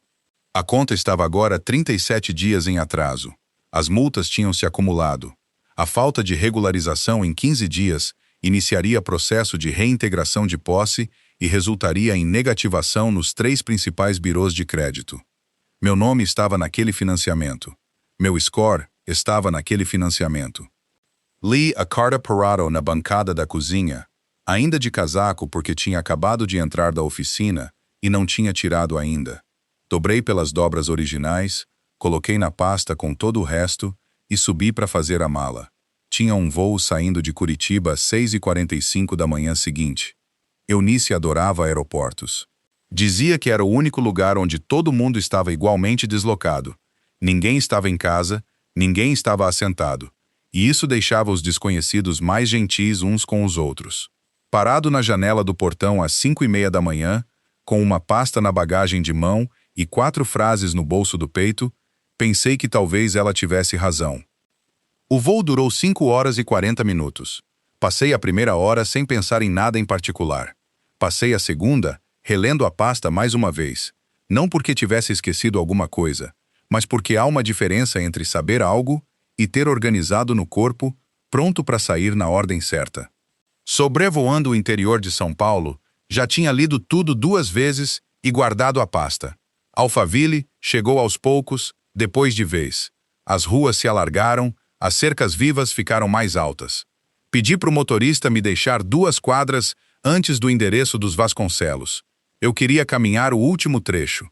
A conta estava agora 37 dias em atraso. As multas tinham se acumulado. A falta de regularização em 15 dias iniciaria processo de reintegração de posse e resultaria em negativação nos 3 principais birôs de crédito. Meu nome estava naquele financiamento. Meu score estava naquele financiamento. Li a carta parado na bancada da cozinha, ainda de casaco porque tinha acabado de entrar da oficina e não tinha tirado ainda. Dobrei pelas dobras originais, coloquei na pasta com todo o resto e subi para fazer a mala. Tinha um voo saindo de Curitiba às 6h45 da manhã seguinte. Eunice adorava aeroportos. Dizia que era o único lugar onde todo mundo estava igualmente deslocado. Ninguém estava em casa, ninguém estava assentado. E isso deixava os desconhecidos mais gentis uns com os outros. Parado na janela do portão às 5h30 da manhã, com uma pasta na bagagem de mão e 4 frases no bolso do peito, pensei que talvez ela tivesse razão. O voo durou 5 horas e 40 minutos. Passei a primeira hora sem pensar em nada em particular. Passei a segunda, relendo a pasta mais uma vez. Não porque tivesse esquecido alguma coisa, mas porque há uma diferença entre saber algo e ter organizado no corpo, pronto para sair na ordem certa. Sobrevoando o interior de São Paulo, já tinha lido tudo 2 vezes e guardado a pasta. Alphaville chegou aos poucos, depois de vez. As ruas se alargaram, as cercas vivas ficaram mais altas. Pedi para o motorista me deixar 2 quadras antes do endereço dos Vasconcelos. Eu queria caminhar o último trecho.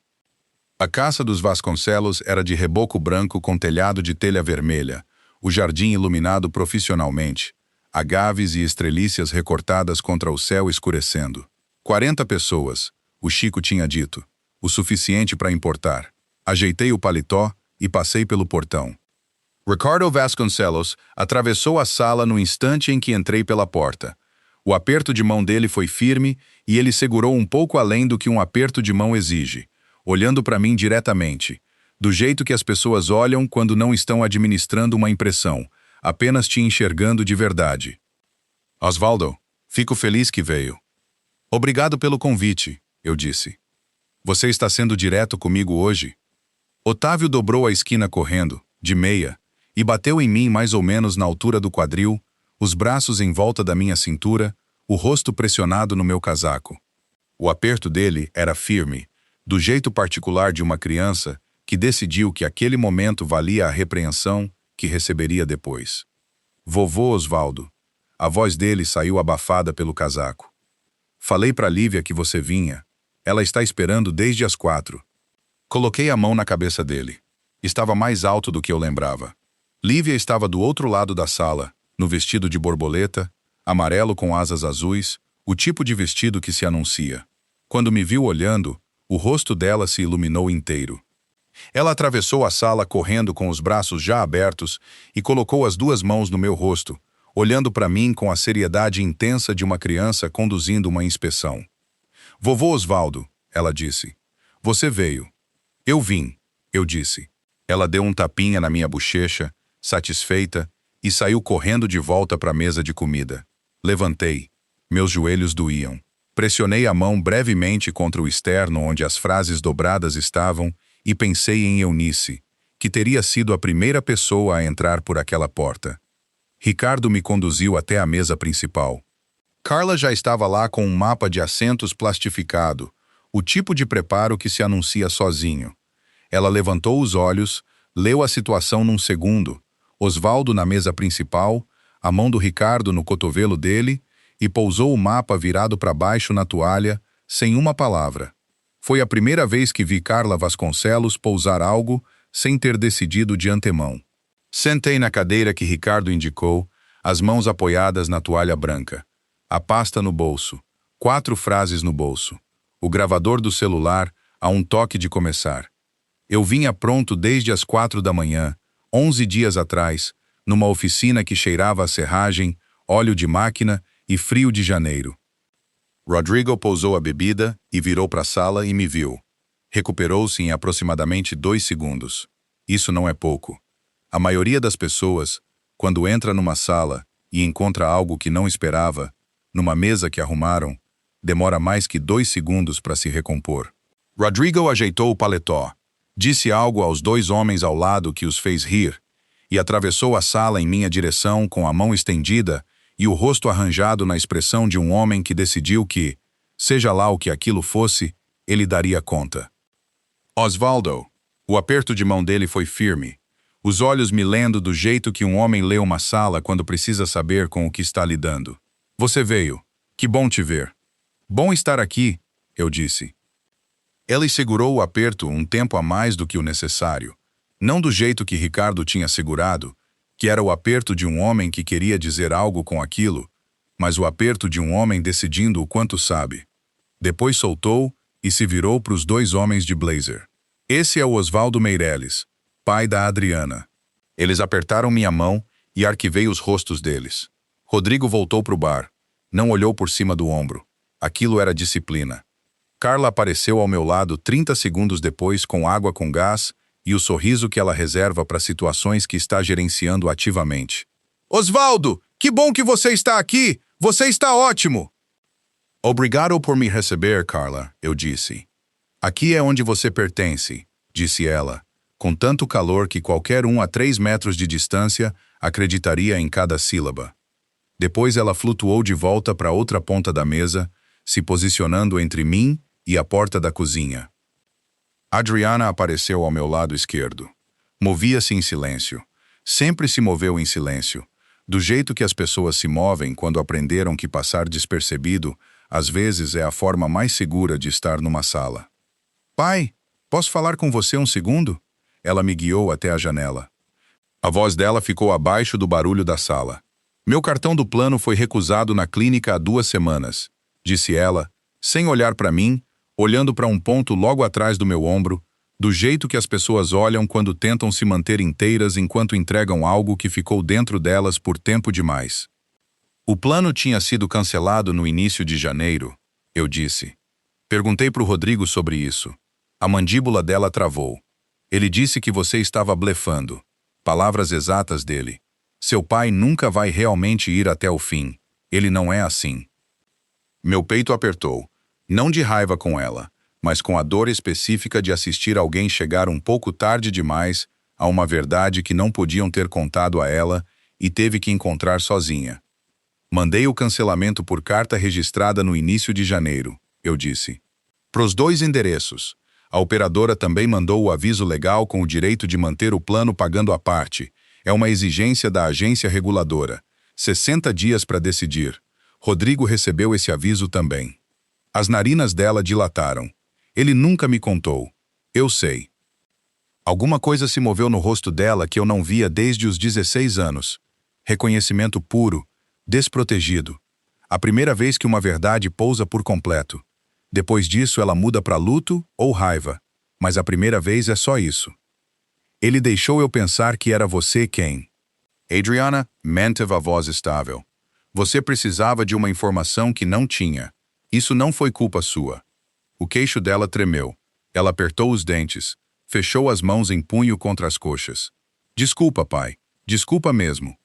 A casa dos Vasconcelos era de reboco branco com telhado de telha vermelha, o jardim iluminado profissionalmente, agaves e estrelícias recortadas contra o céu escurecendo. 40 pessoas, o Chico tinha dito, o suficiente para importar. Ajeitei o paletó e passei pelo portão. Ricardo Vasconcelos atravessou a sala no instante em que entrei pela porta. O aperto de mão dele foi firme e ele segurou um pouco além do que um aperto de mão exige, olhando para mim diretamente, do jeito que as pessoas olham quando não estão administrando uma impressão, apenas te enxergando de verdade. Osvaldo, fico feliz que veio. Obrigado pelo convite, eu disse. Você está sendo direto comigo hoje? Otávio dobrou a esquina correndo, de meia, e bateu em mim mais ou menos na altura do quadril, os braços em volta da minha cintura, o rosto pressionado no meu casaco. O aperto dele era firme, do jeito particular de uma criança que decidiu que aquele momento valia a repreensão que receberia depois. Vovô Osvaldo. A voz dele saiu abafada pelo casaco. Falei para Lívia que você vinha. Ela está esperando desde as 4. Coloquei a mão na cabeça dele. Estava mais alto do que eu lembrava. Lívia estava do outro lado da sala, no vestido de borboleta, amarelo com asas azuis, o tipo de vestido que se anuncia. Quando me viu olhando, o rosto dela se iluminou inteiro. Ela atravessou a sala correndo com os braços já abertos e colocou as 2 mãos no meu rosto, olhando para mim com a seriedade intensa de uma criança conduzindo uma inspeção. Vovô Osvaldo, ela disse. Você veio. Eu vim, eu disse. Ela deu um tapinha na minha bochecha, satisfeita, e saiu correndo de volta para a mesa de comida. Levantei. Meus joelhos doíam. Pressionei a mão brevemente contra o externo onde as frases dobradas estavam e pensei em Eunice, que teria sido a primeira pessoa a entrar por aquela porta. Ricardo me conduziu até a mesa principal. Carla já estava lá com um mapa de assentos plastificado, o tipo de preparo que se anuncia sozinho. Ela levantou os olhos, leu a situação num segundo, Osvaldo na mesa principal, a mão do Ricardo no cotovelo dele, e pousou o mapa virado para baixo na toalha, sem uma palavra. Foi a primeira vez que vi Carla Vasconcelos pousar algo sem ter decidido de antemão. Sentei na cadeira que Ricardo indicou, as mãos apoiadas na toalha branca. A pasta no bolso, 4 frases no bolso. O gravador do celular a um toque de começar. Eu vinha pronto desde as 4 da manhã, 11 dias atrás, numa oficina que cheirava a serragem, óleo de máquina e frio de janeiro. Rodrigo pousou a bebida e virou para a sala e me viu. Recuperou-se em aproximadamente 2 segundos. Isso não é pouco. A maioria das pessoas, quando entra numa sala e encontra algo que não esperava, numa mesa que arrumaram, demora mais que 2 segundos para se recompor. Rodrigo ajeitou o paletó, disse algo aos 2 homens ao lado que os fez rir, e atravessou a sala em minha direção com a mão estendida e o rosto arranjado na expressão de um homem que decidiu que, seja lá o que aquilo fosse, ele daria conta. Osvaldo. O aperto de mão dele foi firme, os olhos me lendo do jeito que um homem lê uma sala quando precisa saber com o que está lidando. Você veio. Que bom te ver. Bom estar aqui, eu disse. Ele segurou o aperto um tempo a mais do que o necessário, não do jeito que Ricardo tinha segurado, que era o aperto de um homem que queria dizer algo com aquilo, mas o aperto de um homem decidindo o quanto sabe. Depois soltou e se virou para os 2 homens de blazer. Esse é o Osvaldo Meireles, pai da Adriana. Eles apertaram minha mão e arquivei os rostos deles. Rodrigo voltou para o bar. Não olhou por cima do ombro. Aquilo era disciplina. Carla apareceu ao meu lado 30 segundos depois com água com gás e o sorriso que ela reserva para situações que está gerenciando ativamente. Osvaldo, que bom que você está aqui! Você está ótimo! Obrigado por me receber, Carla, eu disse. Aqui é onde você pertence, disse ela, com tanto calor que qualquer um a 3 metros de distância acreditaria em cada sílaba. Depois ela flutuou de volta para outra ponta da mesa, se posicionando entre mim e a porta da cozinha. Adriana apareceu ao meu lado esquerdo. Movia-se em silêncio. Sempre se moveu em silêncio, do jeito que as pessoas se movem quando aprenderam que passar despercebido às vezes é a forma mais segura de estar numa sala. Pai, posso falar com você um segundo? Ela me guiou até a janela. A voz dela ficou abaixo do barulho da sala. Meu cartão do plano foi recusado na clínica há 2 semanas, disse ela, sem olhar para mim, olhando para um ponto logo atrás do meu ombro, do jeito que as pessoas olham quando tentam se manter inteiras enquanto entregam algo que ficou dentro delas por tempo demais. O plano tinha sido cancelado no início de janeiro, eu disse. Perguntei para o Rodrigo sobre isso. A mandíbula dela travou. Ele disse que você estava blefando. Palavras exatas dele. Seu pai nunca vai realmente ir até o fim. Ele não é assim. Meu peito apertou, não de raiva com ela, mas com a dor específica de assistir alguém chegar um pouco tarde demais a uma verdade que não podiam ter contado a ela e teve que encontrar sozinha. Mandei o cancelamento por carta registrada no início de janeiro, eu disse. Pros 2 endereços. A operadora também mandou o aviso legal com o direito de manter o plano pagando à parte. É uma exigência da agência reguladora. 60 dias para decidir. Rodrigo recebeu esse aviso também. As narinas dela dilataram. Ele nunca me contou. Eu sei. Alguma coisa se moveu no rosto dela que eu não via desde os 16 anos. Reconhecimento puro, desprotegido. A primeira vez que uma verdade pousa por completo. Depois disso ela muda para luto ou raiva. Mas a primeira vez é só isso. Ele deixou eu pensar que era você quem. Adriana manteve a voz estável. Você precisava de uma informação que não tinha. Isso não foi culpa sua. O queixo dela tremeu. Ela apertou os dentes. Fechou as mãos em punho contra as coxas. Desculpa, pai. Desculpa mesmo.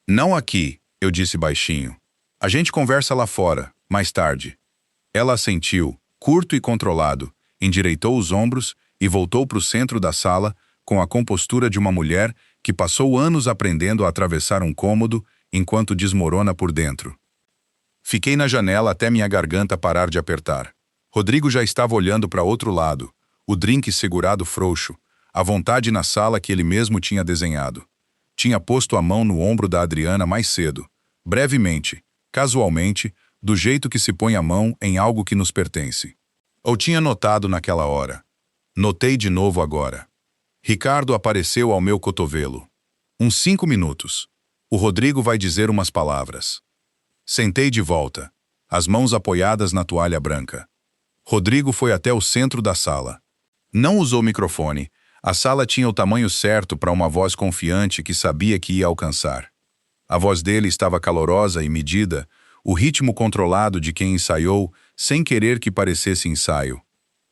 Não aqui, eu disse baixinho. A gente conversa lá fora, mais tarde. Ela assentiu, curto e controlado, endireitou os ombros e voltou para o centro da sala com a compostura de uma mulher que passou anos aprendendo a atravessar um cômodo enquanto desmorona por dentro. Fiquei na janela até minha garganta parar de apertar. Rodrigo já estava olhando para outro lado, o drink segurado frouxo, a vontade na sala que ele mesmo tinha desenhado. Tinha posto a mão no ombro da Adriana mais cedo, brevemente, casualmente, do jeito que se põe a mão em algo que nos pertence. Ou tinha notado naquela hora. Notei de novo agora. Ricardo apareceu ao meu cotovelo. Uns 5 minutos. O Rodrigo vai dizer umas palavras. Sentei de volta, as mãos apoiadas na toalha branca. Rodrigo foi até o centro da sala. Não usou microfone. A sala tinha o tamanho certo para uma voz confiante que sabia que ia alcançar. A voz dele estava calorosa e medida, o ritmo controlado de quem ensaiou, sem querer que parecesse ensaio.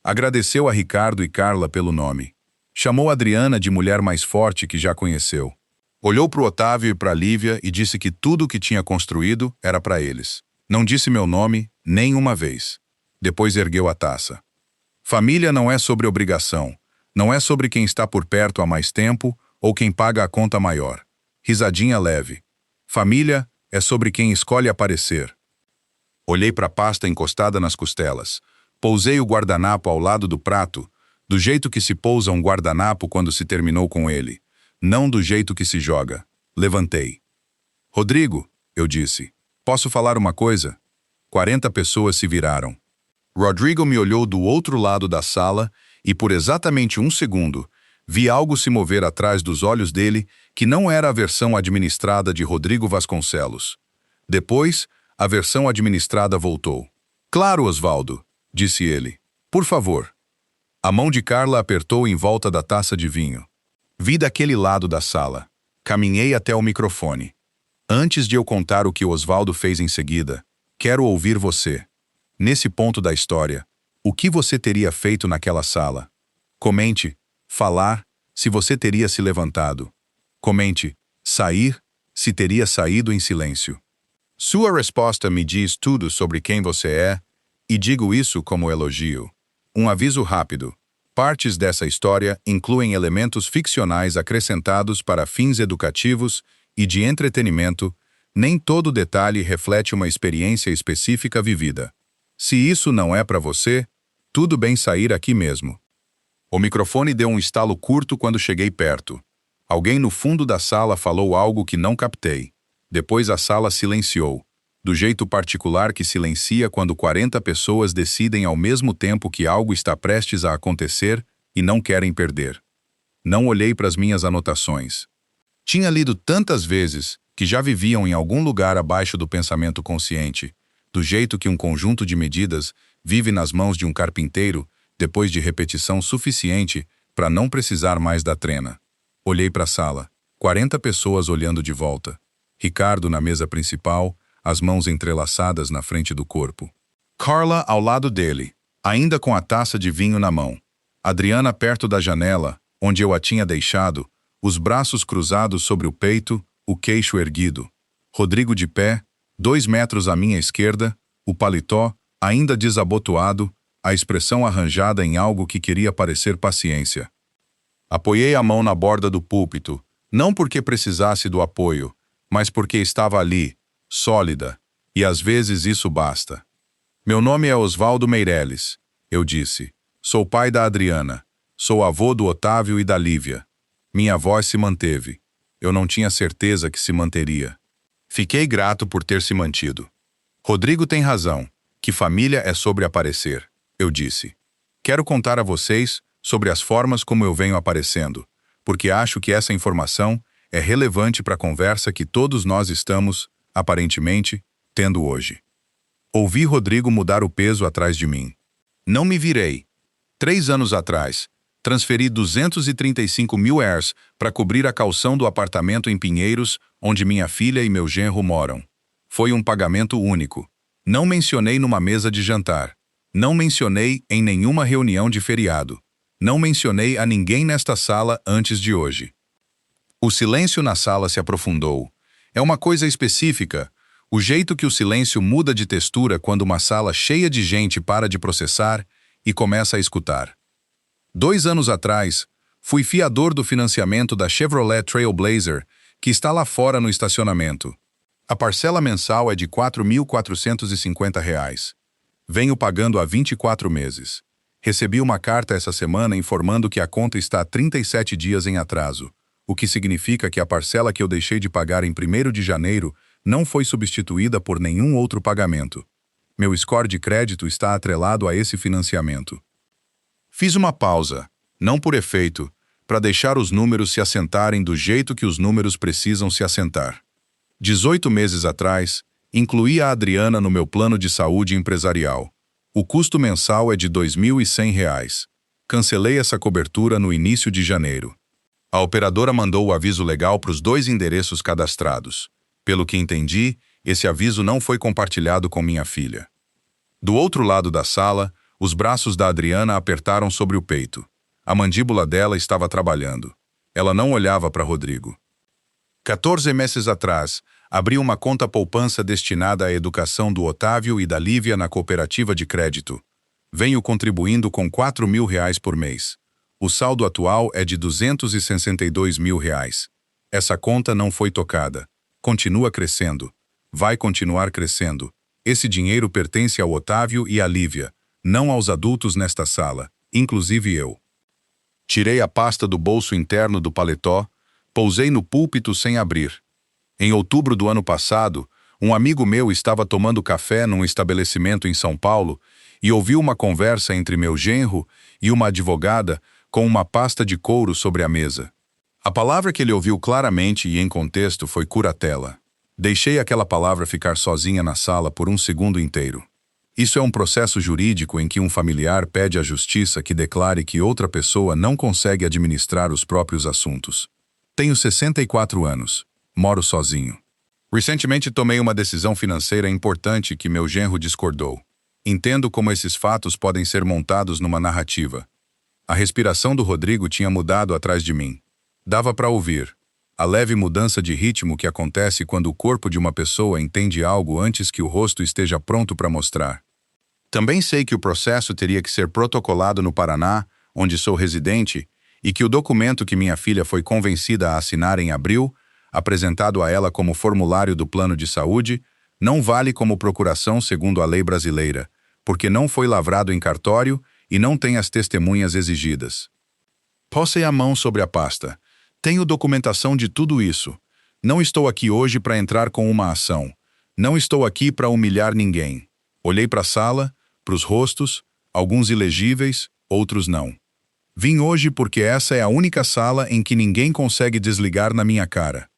Agradeceu a Ricardo e Carla pelo nome. Chamou Adriana de mulher mais forte que já conheceu. Olhou para o Otávio e para a Lívia e disse que tudo o que tinha construído era para eles. Não disse meu nome, nem uma vez. Depois ergueu a taça. Família não é sobre obrigação. Não é sobre quem está por perto há mais tempo ou quem paga a conta maior. Risadinha leve. Família é sobre quem escolhe aparecer. Olhei para a pasta encostada nas costelas. Pousei o guardanapo ao lado do prato, do jeito que se pousa um guardanapo quando se terminou com ele. Não do jeito que se joga. Levantei. Rodrigo, eu disse, posso falar uma coisa? 40 pessoas se viraram. Rodrigo me olhou do outro lado da sala e por exatamente 1 segundo, vi algo se mover atrás dos olhos dele que não era a versão administrada de Rodrigo Vasconcelos. Depois, a versão administrada voltou. Claro, Osvaldo, disse ele. Por favor. A mão de Carla apertou em volta da taça de vinho. Vi daquele lado da sala. Caminhei até o microfone. Antes de eu contar o que Osvaldo fez em seguida, quero ouvir você. Nesse ponto da história, o que você teria feito naquela sala? Comente, falar, se você teria se levantado. Comente, sair, se teria saído em silêncio. Sua resposta me diz tudo sobre quem você é, e digo isso como elogio. Um aviso rápido. Partes dessa história incluem elementos ficcionais acrescentados para fins educativos e de entretenimento. Nem todo detalhe reflete uma experiência específica vivida. Se isso não é para você, tudo bem sair aqui mesmo. O microfone deu um estalo curto quando cheguei perto. Alguém no fundo da sala falou algo que não captei. Depois a sala silenciou, do jeito particular que silencia quando 40 pessoas decidem ao mesmo tempo que algo está prestes a acontecer e não querem perder. Não olhei para as minhas anotações. Tinha lido tantas vezes que já viviam em algum lugar abaixo do pensamento consciente, do jeito que um conjunto de medidas vive nas mãos de um carpinteiro depois de repetição suficiente para não precisar mais da trena. Olhei para a sala. 40 pessoas olhando de volta. Ricardo na mesa principal, as mãos entrelaçadas na frente do corpo. Carla ao lado dele, ainda com a taça de vinho na mão. Adriana perto da janela, onde eu a tinha deixado, os braços cruzados sobre o peito, o queixo erguido. Rodrigo de pé, 2 metros à minha esquerda, o paletó, ainda desabotoado, a expressão arranjada em algo que queria parecer paciência. Apoiei a mão na borda do púlpito, não porque precisasse do apoio, mas porque estava ali, sólida, e às vezes isso basta. Meu nome é Osvaldo Meireles, eu disse. Sou pai da Adriana. Sou avô do Otávio e da Lívia. Minha voz se manteve. Eu não tinha certeza que se manteria. Fiquei grato por ter se mantido. Rodrigo tem razão, que família é sobre aparecer, eu disse. Quero contar a vocês sobre as formas como eu venho aparecendo, porque acho que essa informação é relevante para a conversa que todos nós estamos, aparentemente, tendo hoje. Ouvi Rodrigo mudar o peso atrás de mim. Não me virei. 3 anos atrás, transferi 235 mil ERs para cobrir a caução do apartamento em Pinheiros, onde minha filha e meu genro moram. Foi um pagamento único. Não mencionei numa mesa de jantar. Não mencionei em nenhuma reunião de feriado. Não mencionei a ninguém nesta sala antes de hoje. O silêncio na sala se aprofundou. É uma coisa específica, o jeito que o silêncio muda de textura quando uma sala cheia de gente para de processar e começa a escutar. 2 anos atrás, fui fiador do financiamento da Chevrolet Trailblazer, que está lá fora no estacionamento. A parcela mensal é de R$ 4.450. Venho pagando há 24 meses. Recebi uma carta essa semana informando que a conta está há 37 dias em atraso, o que significa que a parcela que eu deixei de pagar em 1º de janeiro não foi substituída por nenhum outro pagamento. Meu score de crédito está atrelado a esse financiamento. Fiz uma pausa, não por efeito, para deixar os números se assentarem do jeito que os números precisam se assentar. 18 meses atrás, incluí a Adriana no meu plano de saúde empresarial. O custo mensal é de R$ 2.100. Cancelei essa cobertura no início de janeiro. A operadora mandou o aviso legal para os 2 endereços cadastrados. Pelo que entendi, esse aviso não foi compartilhado com minha filha. Do outro lado da sala, os braços da Adriana apertaram sobre o peito. A mandíbula dela estava trabalhando. Ela não olhava para Rodrigo. 14 meses atrás, abri uma conta poupança destinada à educação do Otávio e da Lívia na cooperativa de crédito. Venho contribuindo com R$ 4.000 por mês. O saldo atual é de R$ 262 mil. Essa conta não foi tocada. Continua crescendo. Vai continuar crescendo. Esse dinheiro pertence ao Otávio e à Lívia, não aos adultos nesta sala, inclusive eu. Tirei a pasta do bolso interno do paletó, pousei no púlpito sem abrir. Em outubro do ano passado, um amigo meu estava tomando café num estabelecimento em São Paulo e ouviu uma conversa entre meu genro e uma advogada com uma pasta de couro sobre a mesa. A palavra que ele ouviu claramente e em contexto foi curatela. Deixei aquela palavra ficar sozinha na sala por um segundo inteiro. Isso é um processo jurídico em que um familiar pede à justiça que declare que outra pessoa não consegue administrar os próprios assuntos. Tenho 64 anos. Moro sozinho. Recentemente tomei uma decisão financeira importante que meu genro discordou. Entendo como esses fatos podem ser montados numa narrativa. A respiração do Rodrigo tinha mudado atrás de mim. Dava para ouvir. A leve mudança de ritmo que acontece quando o corpo de uma pessoa entende algo antes que o rosto esteja pronto para mostrar. Também sei que o processo teria que ser protocolado no Paraná, onde sou residente, e que o documento que minha filha foi convencida a assinar em abril, apresentado a ela como formulário do plano de saúde, não vale como procuração segundo a lei brasileira, porque não foi lavrado em cartório e não tem as testemunhas exigidas. Posei a mão sobre a pasta. Tenho documentação de tudo isso. Não estou aqui hoje para entrar com uma ação. Não estou aqui para humilhar ninguém. Olhei para a sala, para os rostos, alguns ilegíveis, outros não. Vim hoje porque essa é a única sala em que ninguém consegue desligar na minha cara.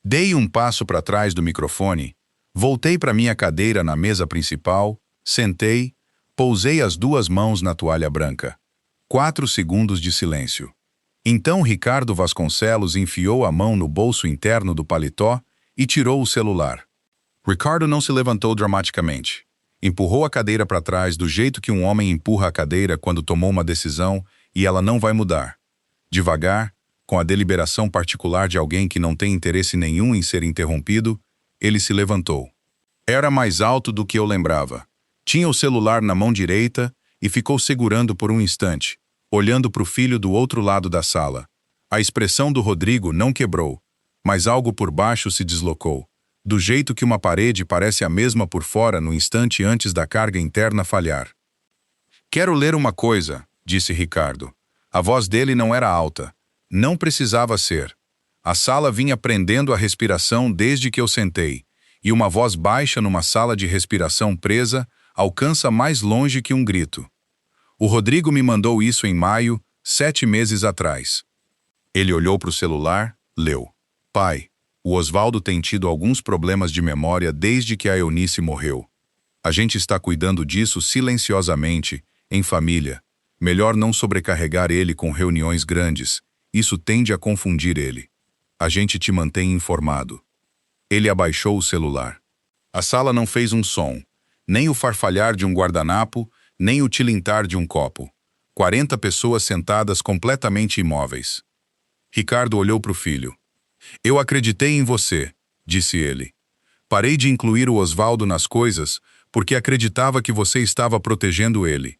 Dei um passo para trás do microfone, voltei para minha cadeira na mesa principal, sentei, pousei as duas mãos na toalha branca. 4 segundos de silêncio. Então Ricardo Vasconcelos enfiou a mão no bolso interno do paletó e tirou o celular. Ricardo não se levantou dramaticamente. Empurrou a cadeira para trás do jeito que um homem empurra a cadeira quando tomou uma decisão e ela não vai mudar. Devagar, com a deliberação particular de alguém que não tem interesse nenhum em ser interrompido, ele se levantou. Era mais alto do que eu lembrava. Tinha o celular na mão direita e ficou segurando por um instante, olhando para o filho do outro lado da sala. A expressão do Rodrigo não quebrou, mas algo por baixo se deslocou, do jeito que uma parede parece a mesma por fora no instante antes da carga interna falhar. Quero ler uma coisa, disse Ricardo. A voz dele não era alta. Não precisava ser. A sala vinha prendendo a respiração desde que eu sentei, e uma voz baixa numa sala de respiração presa alcança mais longe que um grito. O Rodrigo me mandou isso em maio, 7 meses atrás. Ele olhou para o celular, leu. Pai, o Osvaldo tem tido alguns problemas de memória desde que a Eunice morreu. A gente está cuidando disso silenciosamente, em família. Melhor não sobrecarregar ele com reuniões grandes. Isso tende a confundir ele. A gente te mantém informado. Ele abaixou o celular. A sala não fez um som. Nem o farfalhar de um guardanapo, nem o tilintar de um copo. 40 pessoas sentadas completamente imóveis. Ricardo olhou para o filho. Eu acreditei em você, disse ele. Parei de incluir o Osvaldo nas coisas porque acreditava que você estava protegendo ele.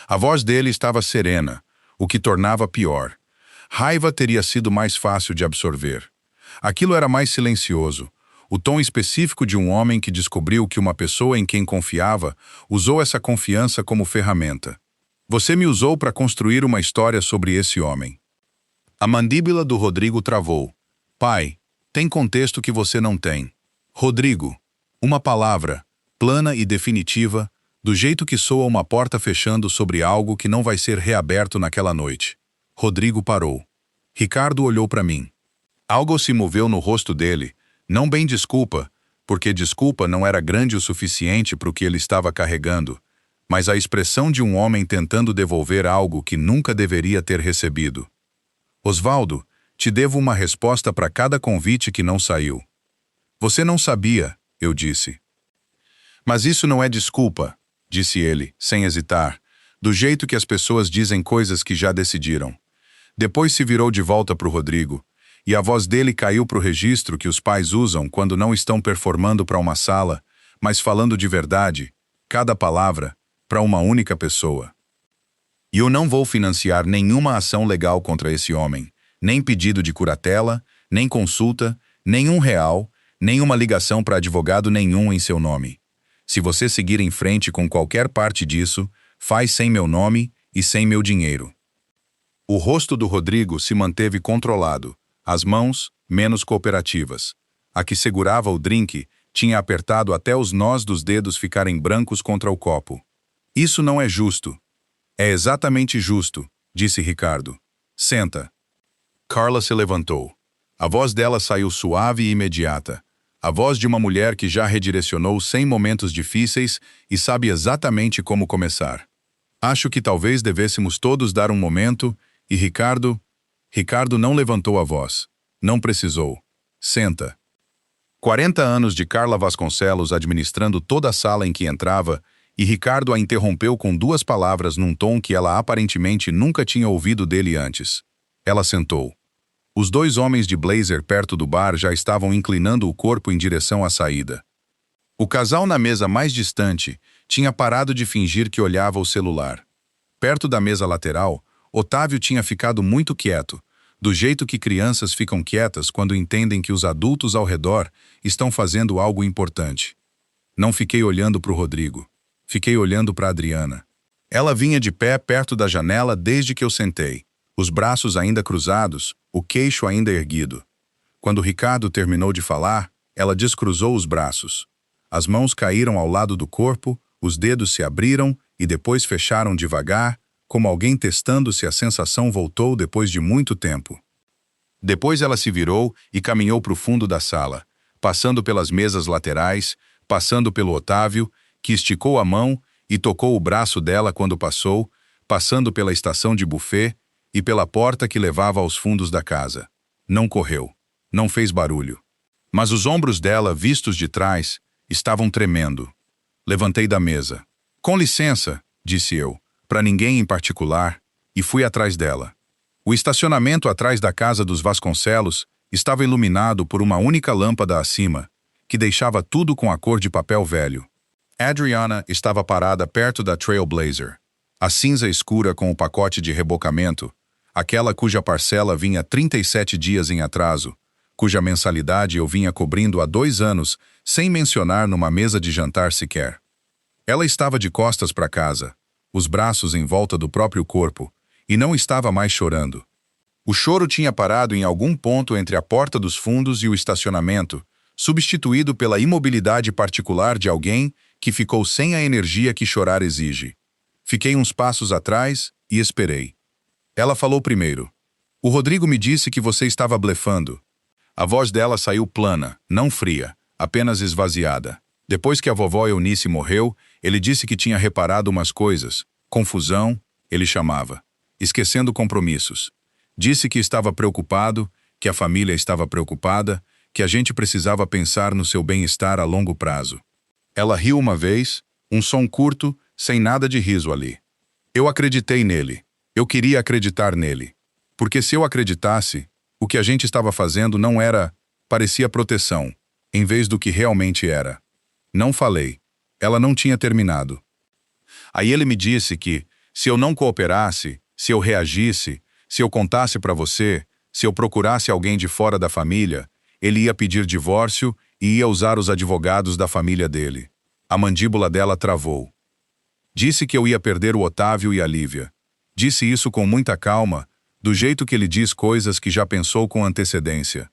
A voz dele estava serena, o que tornava pior. Raiva teria sido mais fácil de absorver. Aquilo era mais silencioso, o tom específico de um homem que descobriu que uma pessoa em quem confiava usou essa confiança como ferramenta. Você me usou para construir uma história sobre esse homem. A mandíbula do Rodrigo travou. Pai, tem contexto que você não tem. Rodrigo, uma palavra, plana e definitiva, do jeito que soa uma porta fechando sobre algo que não vai ser reaberto naquela noite. Rodrigo parou. Ricardo olhou para mim. Algo se moveu no rosto dele, não bem desculpa, porque desculpa não era grande o suficiente para o que ele estava carregando, mas a expressão de um homem tentando devolver algo que nunca deveria ter recebido. Osvaldo, te devo uma resposta para cada convite que não saiu. Você não sabia, eu disse. Mas isso não é desculpa, disse ele, sem hesitar, do jeito que as pessoas dizem coisas que já decidiram. Depois se virou de volta para o Rodrigo, e a voz dele caiu para o registro que os pais usam quando não estão performando para uma sala, mas falando de verdade, cada palavra, para uma única pessoa. E eu não vou financiar nenhuma ação legal contra esse homem, nem pedido de curatela, nem consulta, nenhum real, nenhuma ligação para advogado nenhum em seu nome. Se você seguir em frente com qualquer parte disso, faz sem meu nome e sem meu dinheiro. O rosto do Rodrigo se manteve controlado, as mãos menos cooperativas. A que segurava o drink tinha apertado até os nós dos dedos ficarem brancos contra o copo. Isso não é justo. É exatamente justo, disse Ricardo. Senta. Carla se levantou. A voz dela saiu suave e imediata. A voz de uma mulher que já redirecionou 100 momentos difíceis e sabe exatamente como começar. Acho que talvez devêssemos todos dar um momento e Ricardo não levantou a voz. Não precisou. Senta. 40 anos de Carla Vasconcelos administrando toda a sala em que entrava e Ricardo a interrompeu com 2 palavras num tom que ela aparentemente nunca tinha ouvido dele antes. Ela sentou. Os 2 homens de blazer perto do bar já estavam inclinando o corpo em direção à saída. O casal na mesa mais distante tinha parado de fingir que olhava o celular. Perto da mesa lateral, Otávio tinha ficado muito quieto, do jeito que crianças ficam quietas quando entendem que os adultos ao redor estão fazendo algo importante. Não fiquei olhando para o Rodrigo. Fiquei olhando para Adriana. Ela vinha de pé perto da janela desde que eu sentei. os braços ainda cruzados, o queixo ainda erguido. Quando Ricardo terminou de falar, ela descruzou os braços. As mãos caíram ao lado do corpo, os dedos se abriram e depois fecharam devagar, como alguém testando se a sensação voltou depois de muito tempo. Depois ela se virou e caminhou para o fundo da sala, passando pelas mesas laterais, passando pelo Otávio, que esticou a mão e tocou o braço dela quando passou, passando pela estação de buffet e pela porta que levava aos fundos da casa. Não correu, não fez barulho. Mas os ombros dela, vistos de trás, estavam tremendo. Levantei da mesa. Com licença, disse eu, para ninguém em particular, e fui atrás dela. O estacionamento atrás da casa dos Vasconcelos estava iluminado por uma única lâmpada acima, que deixava tudo com a cor de papel velho. Adriana estava parada perto da Trailblazer, a cinza escura com o pacote de rebocamento, aquela cuja parcela vinha 37 dias em atraso, cuja mensalidade eu vinha cobrindo há 2 anos, sem mencionar numa mesa de jantar sequer. Ela estava de costas para casa, os braços em volta do próprio corpo, e não estava mais chorando. O choro tinha parado em algum ponto entre a porta dos fundos e o estacionamento, substituído pela imobilidade particular de alguém que ficou sem a energia que chorar exige. Fiquei uns passos atrás e esperei. Ela falou primeiro. O Rodrigo me disse que você estava blefando. A voz dela saiu plana, não fria, apenas esvaziada. Depois que a vovó Eunice morreu, ele disse que tinha reparado umas coisas. Confusão, ele chamava. Esquecendo compromissos. Disse que estava preocupado, que a família estava preocupada, que a gente precisava pensar no seu bem-estar a longo prazo. Ela riu uma vez, um som curto, sem nada de riso ali. Eu acreditei nele. Eu queria acreditar nele. Porque se eu acreditasse, o que a gente estava fazendo não era, parecia proteção, em vez do que realmente era. Não falei. Ela não tinha terminado. Aí ele me disse que, se eu não cooperasse, se eu reagisse, se eu contasse para você, se eu procurasse alguém de fora da família, ele ia pedir divórcio e ia usar os advogados da família dele. A mandíbula dela travou. Disse que eu ia perder o Otávio e a Lívia. Disse isso com muita calma, do jeito que ele diz coisas que já pensou com antecedência.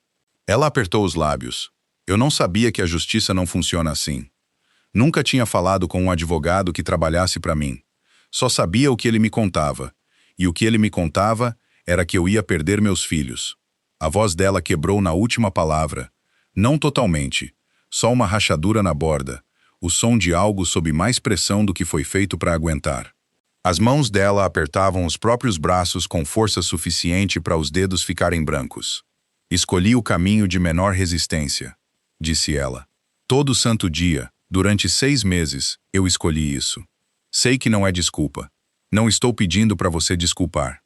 Ela apertou os lábios. Eu não sabia que a justiça não funciona assim. Nunca tinha falado com um advogado que trabalhasse para mim. Só sabia o que ele me contava. E o que ele me contava era que eu ia perder meus filhos. A voz dela quebrou na última palavra. Não totalmente. Só uma rachadura na borda. O som de algo sob mais pressão do que foi feito para aguentar. As mãos dela apertavam os próprios braços com força suficiente para os dedos ficarem brancos. Escolhi o caminho de menor resistência, disse ela. Todo santo dia, durante 6 meses, eu escolhi isso. Sei que não é desculpa. Não estou pedindo para você desculpar.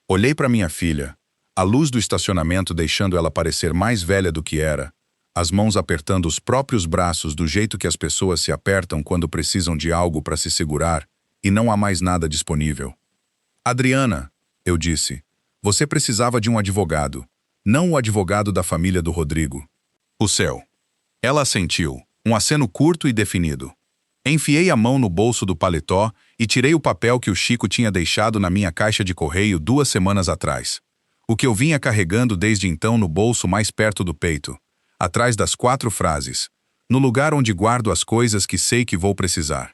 Olhei para minha filha, a luz do estacionamento deixando ela parecer mais velha do que era, as mãos apertando os próprios braços do jeito que as pessoas se apertam quando precisam de algo para se segurar, e não há mais nada disponível. Adriana, eu disse, você precisava de um advogado, não o advogado da família do Rodrigo. O seu. Ela assentiu, um aceno curto e definido. Enfiei a mão no bolso do paletó e tirei o papel que o Chico tinha deixado na minha caixa de correio 2 semanas atrás. O que eu vinha carregando desde então no bolso mais perto do peito, atrás das 4 frases, no lugar onde guardo as coisas que sei que vou precisar.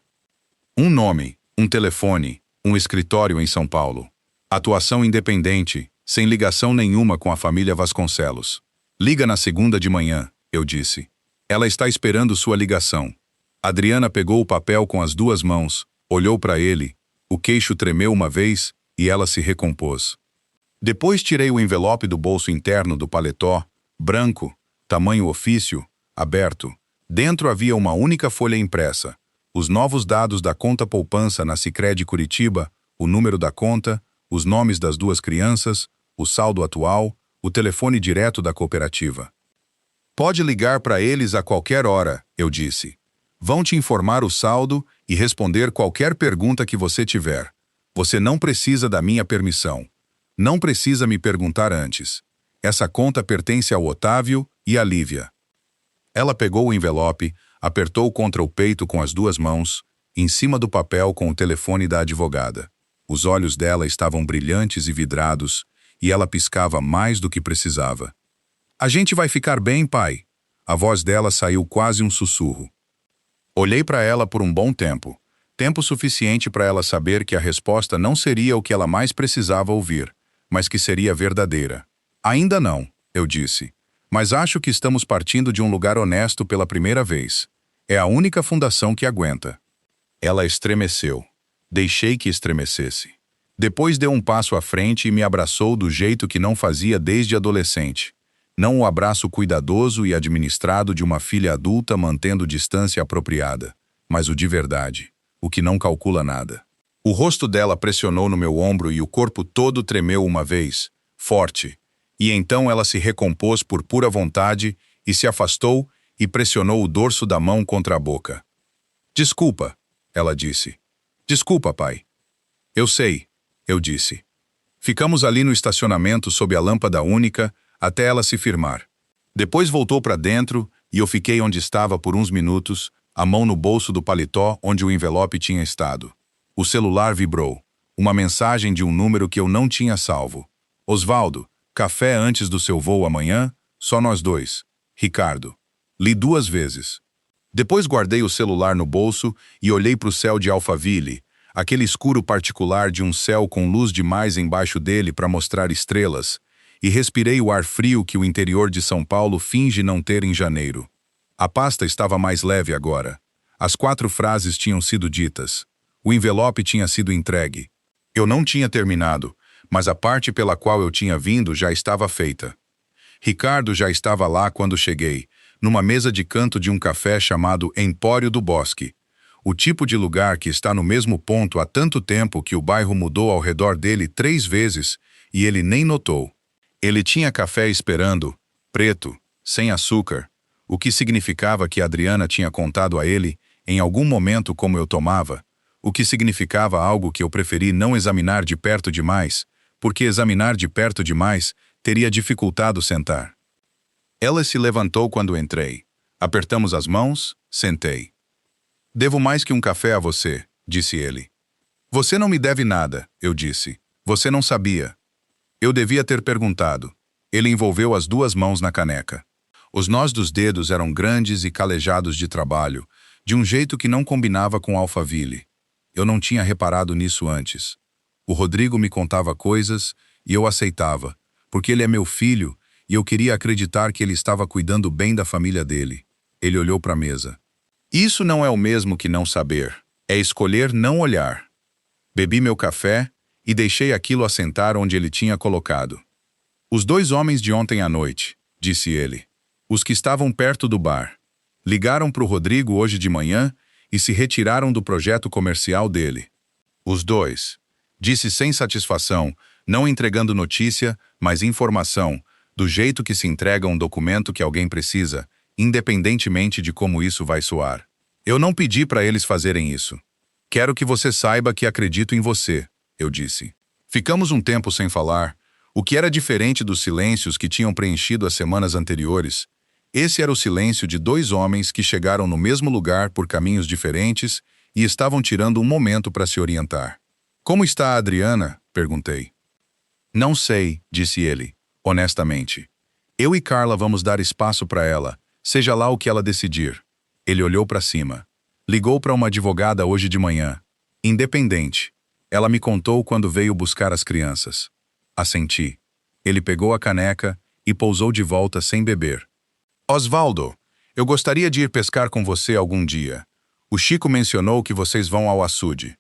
Um nome, um telefone, um escritório em São Paulo. Atuação independente, sem ligação nenhuma com a família Vasconcelos. Liga na segunda de manhã, eu disse. Ela está esperando sua ligação. Adriana pegou o papel com as 2 mãos, olhou para ele, o queixo tremeu uma vez e ela se recompôs. Depois tirei o envelope do bolso interno do paletó, branco, tamanho ofício, aberto. Dentro havia uma única folha impressa, os novos dados da conta poupança na Sicredi Curitiba, o número da conta, os nomes das 2 crianças, o saldo atual, o telefone direto da cooperativa. Pode ligar para eles a qualquer hora, eu disse. Vão te informar o saldo e responder qualquer pergunta que você tiver. Você não precisa da minha permissão. Não precisa me perguntar antes. Essa conta pertence ao Otávio e à Lívia. Ela pegou o envelope, apertou contra o peito com as 2 mãos, em cima do papel com o telefone da advogada. Os olhos dela estavam brilhantes e vidrados, e ela piscava mais do que precisava. A gente vai ficar bem, pai. A voz dela saiu quase um sussurro. Olhei para ela por um bom tempo. Tempo suficiente para ela saber que a resposta não seria o que ela mais precisava ouvir, mas que seria verdadeira. Ainda não, eu disse. Mas acho que estamos partindo de um lugar honesto pela primeira vez. É a única fundação que aguenta. Ela estremeceu. Deixei que estremecesse. Depois deu um passo à frente e me abraçou do jeito que não fazia desde adolescente. Não o abraço cuidadoso e administrado de uma filha adulta mantendo distância apropriada, mas o de verdade, o que não calcula nada. O rosto dela pressionou no meu ombro e o corpo todo tremeu uma vez, forte, e então ela se recompôs por pura vontade e se afastou e pressionou o dorso da mão contra a boca. Desculpa, ela disse. Desculpa, pai. Eu sei, eu disse. Ficamos ali no estacionamento sob a lâmpada única até ela se firmar. Depois voltou para dentro e eu fiquei onde estava por uns minutos, a mão no bolso do paletó onde o envelope tinha estado. O celular vibrou. Uma mensagem de um número que eu não tinha salvo. Osvaldo, café antes do seu voo amanhã? Só nós dois. Ricardo. Li 2 vezes. Depois guardei o celular no bolso e olhei para o céu de Alphaville, aquele escuro particular de um céu com luz demais embaixo dele para mostrar estrelas, e respirei o ar frio que o interior de São Paulo finge não ter em janeiro. A pasta estava mais leve agora. As 4 frases tinham sido ditas. O envelope tinha sido entregue. Eu não tinha terminado, mas a parte pela qual eu tinha vindo já estava feita. Ricardo já estava lá quando cheguei, numa mesa de canto de um café chamado Empório do Bosque, o tipo de lugar que está no mesmo ponto há tanto tempo que o bairro mudou ao redor dele 3 vezes e ele nem notou. Ele tinha café esperando, preto, sem açúcar, o que significava que Adriana tinha contado a ele, em algum momento como eu tomava, o que significava algo que eu preferi não examinar de perto demais, porque examinar de perto demais teria dificultado sentar. Ela se levantou quando entrei. Apertamos as mãos, sentei. Devo mais que um café a você, disse ele. Você não me deve nada, eu disse. Você não sabia. Eu devia ter perguntado. Ele envolveu as 2 mãos na caneca. Os nós dos dedos eram grandes e calejados de trabalho, de um jeito que não combinava com Alphaville. Eu não tinha reparado nisso antes. O Rodrigo me contava coisas e eu aceitava, porque ele é meu filho e eu queria acreditar que ele estava cuidando bem da família dele. Ele olhou para a mesa. Isso não é o mesmo que não saber. É escolher não olhar. Bebi meu café e deixei aquilo assentar onde ele tinha colocado. Os 2 homens de ontem à noite, disse ele. Os que estavam perto do bar. Ligaram para o Rodrigo hoje de manhã e se retiraram do projeto comercial dele. Os 2. Disse sem satisfação, não entregando notícia, mas informação, do jeito que se entrega um documento que alguém precisa, independentemente de como isso vai soar. Eu não pedi para eles fazerem isso. Quero que você saiba que acredito em você, eu disse. Ficamos um tempo sem falar, o que era diferente dos silêncios que tinham preenchido as semanas anteriores. Esse era o silêncio de 2 homens que chegaram no mesmo lugar por caminhos diferentes e estavam tirando um momento para se orientar. Como está a Adriana? Perguntei. Não sei, disse ele, honestamente. Eu e Carla vamos dar espaço para ela, seja lá o que ela decidir. Ele olhou para cima. Ligou para uma advogada hoje de manhã. Independente. Ela me contou quando veio buscar as crianças. Assenti. Ele pegou a caneca e pousou de volta sem beber. Osvaldo, eu gostaria de ir pescar com você algum dia. O Chico mencionou que vocês vão ao açude.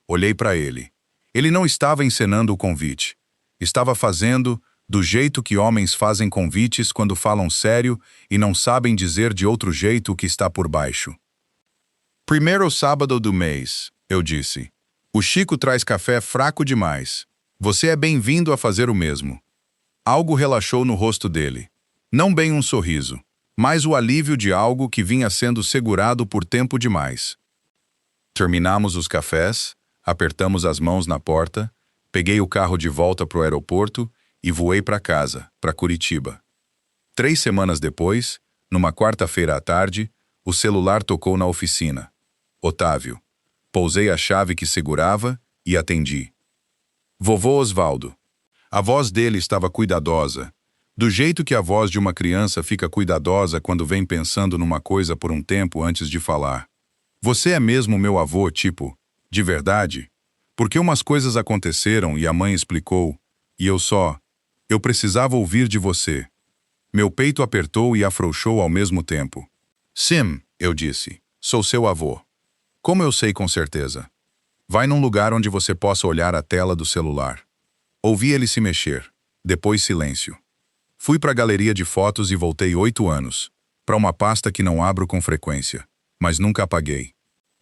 Olhei para ele. Ele não estava encenando o convite. Estava fazendo do jeito que homens fazem convites quando falam sério e não sabem dizer de outro jeito o que está por baixo. Primeiro sábado do mês, eu disse. O Chico traz café fraco demais. Você é bem-vindo a fazer o mesmo. Algo relaxou no rosto dele. Não bem um sorriso, mas o alívio de algo que vinha sendo segurado por tempo demais. Terminamos os cafés, apertamos as mãos na porta, peguei o carro de volta para o aeroporto e voei para casa, para Curitiba. 3 semanas depois, numa quarta-feira à tarde, o celular tocou na oficina. Otávio. Pousei a chave que segurava e atendi. Vovô Osvaldo. A voz dele estava cuidadosa, do jeito que a voz de uma criança fica cuidadosa quando vem pensando numa coisa por um tempo antes de falar. Você é mesmo meu avô, tipo, de verdade? Porque umas coisas aconteceram e a mãe explicou, e eu precisava ouvir de você. Meu peito apertou e afrouxou ao mesmo tempo. Sim, eu disse, sou seu avô. Como eu sei com certeza? Vai num lugar onde você possa olhar a tela do celular. Ouvi ele se mexer. Depois silêncio. Fui para a galeria de fotos e voltei 8 anos. Para uma pasta que não abro com frequência. Mas nunca apaguei.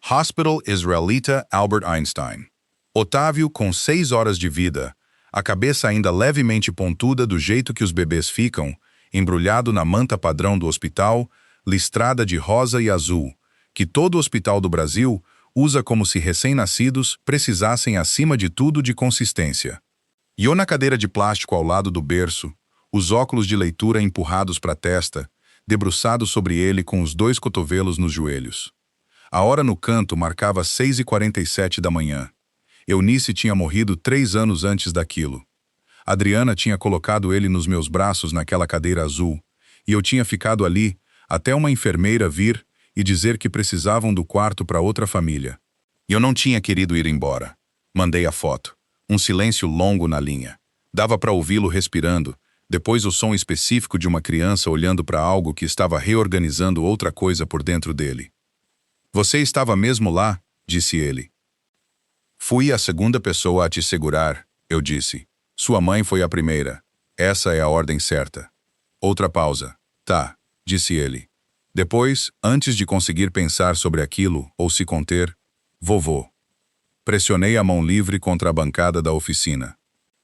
Hospital Israelita Albert Einstein. Otávio com 6 horas de vida. A cabeça ainda levemente pontuda do jeito que os bebês ficam, embrulhado na manta padrão do hospital, listrada de rosa e azul, que todo hospital do Brasil usa como se recém-nascidos precisassem acima de tudo de consistência. E eu na cadeira de plástico ao lado do berço, os óculos de leitura empurrados para a testa, debruçado sobre ele com os 2 cotovelos nos joelhos. A hora no canto marcava 6h47 da manhã. Eunice tinha morrido 3 anos antes daquilo. Adriana tinha colocado ele nos meus braços naquela cadeira azul, e eu tinha ficado ali até uma enfermeira vir e dizer que precisavam do quarto para outra família. E eu não tinha querido ir embora. Mandei a foto. Um silêncio longo na linha. Dava para ouvi-lo respirando, depois o som específico de uma criança olhando para algo que estava reorganizando outra coisa por dentro dele. Você estava mesmo lá? Disse ele. Fui a segunda pessoa a te segurar, eu disse. Sua mãe foi a primeira. Essa é a ordem certa. Outra pausa. Tá, disse ele. Depois, antes de conseguir pensar sobre aquilo ou se conter, vovô. Pressionei a mão livre contra a bancada da oficina.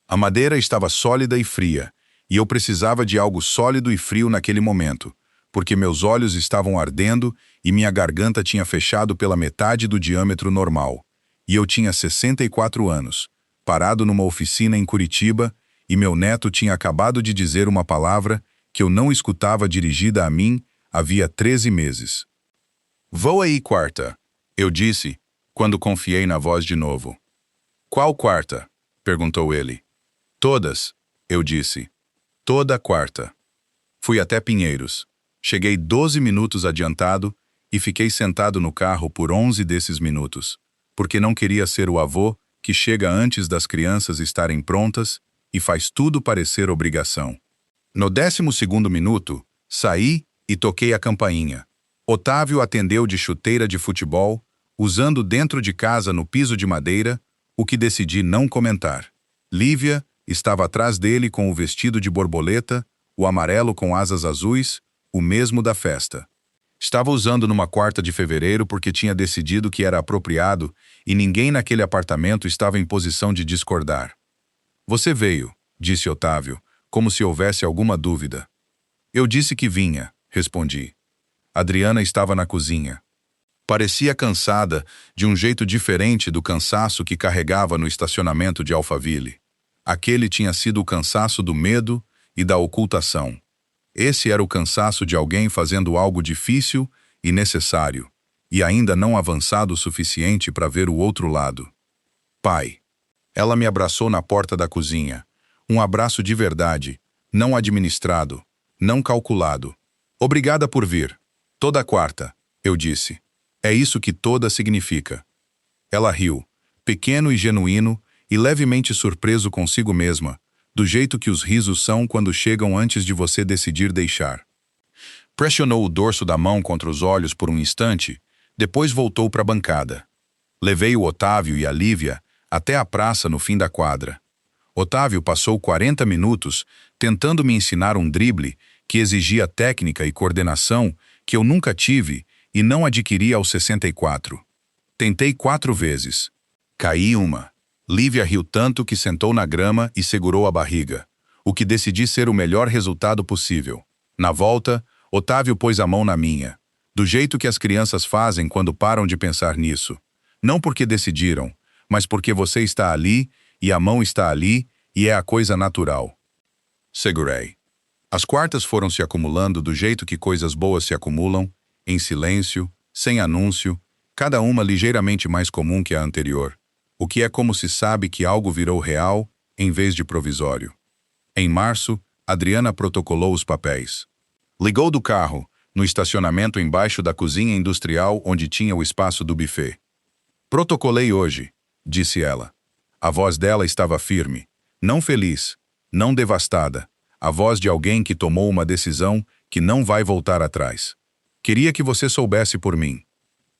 A madeira estava sólida e fria, e eu precisava de algo sólido e frio naquele momento, porque meus olhos estavam ardendo e minha garganta tinha fechado pela metade do diâmetro normal. E eu tinha 64 anos, parado numa oficina em Curitiba, e meu neto tinha acabado de dizer uma palavra que eu não escutava dirigida a mim havia 13 meses. Vou aí, quarta, eu disse, quando confiei na voz de novo. Qual quarta? Perguntou ele. Todas, eu disse. Toda quarta. Fui até Pinheiros. Cheguei 12 minutos adiantado e fiquei sentado no carro por 11 desses minutos, porque não queria ser o avô que chega antes das crianças estarem prontas e faz tudo parecer obrigação. No 12º minuto, saí e toquei a campainha. Otávio atendeu de chuteira de futebol, usando dentro de casa no piso de madeira, o que decidi não comentar. Lívia estava atrás dele com o vestido de borboleta, o amarelo com asas azuis, o mesmo da festa. Estava usando numa quarta de fevereiro porque tinha decidido que era apropriado e ninguém naquele apartamento estava em posição de discordar. Você veio, disse Otávio, como se houvesse alguma dúvida. Eu disse que vinha, respondi. Adriana estava na cozinha. Parecia cansada, de um jeito diferente do cansaço que carregava no estacionamento de Alphaville. Aquele tinha sido o cansaço do medo e da ocultação. Esse era o cansaço de alguém fazendo algo difícil e necessário, e ainda não avançado o suficiente para ver o outro lado. Pai. Ela me abraçou na porta da cozinha. Um abraço de verdade, não administrado, não calculado. Obrigada por vir. Toda quarta, eu disse. É isso que toda significa. Ela riu, pequeno e genuíno, e levemente surpreso consigo mesma, do jeito que os risos são quando chegam antes de você decidir deixar. Pressionou o dorso da mão contra os olhos por um instante, depois voltou para a bancada. Levei o Otávio e a Lívia até a praça no fim da quadra. Otávio passou 40 minutos tentando me ensinar um drible que exigia técnica e coordenação que eu nunca tive e não adquiri aos 64. Tentei 4 vezes. Caí uma. Lívia riu tanto que sentou na grama e segurou a barriga, o que decidi ser o melhor resultado possível. Na volta, Otávio pôs a mão na minha, do jeito que as crianças fazem quando param de pensar nisso. Não porque decidiram, mas porque você está ali, e a mão está ali, e é a coisa natural. Segurei. As quartas foram se acumulando do jeito que coisas boas se acumulam, em silêncio, sem anúncio, cada uma ligeiramente mais comum que a anterior. o que é como se sabe que algo virou real em vez de provisório. Em março, Adriana protocolou os papéis. Ligou do carro, no estacionamento embaixo da cozinha industrial onde tinha o espaço do buffet. Protocolei hoje, disse ela. A voz dela estava firme, não feliz, não devastada, a voz de alguém que tomou uma decisão que não vai voltar atrás. Queria que você soubesse por mim.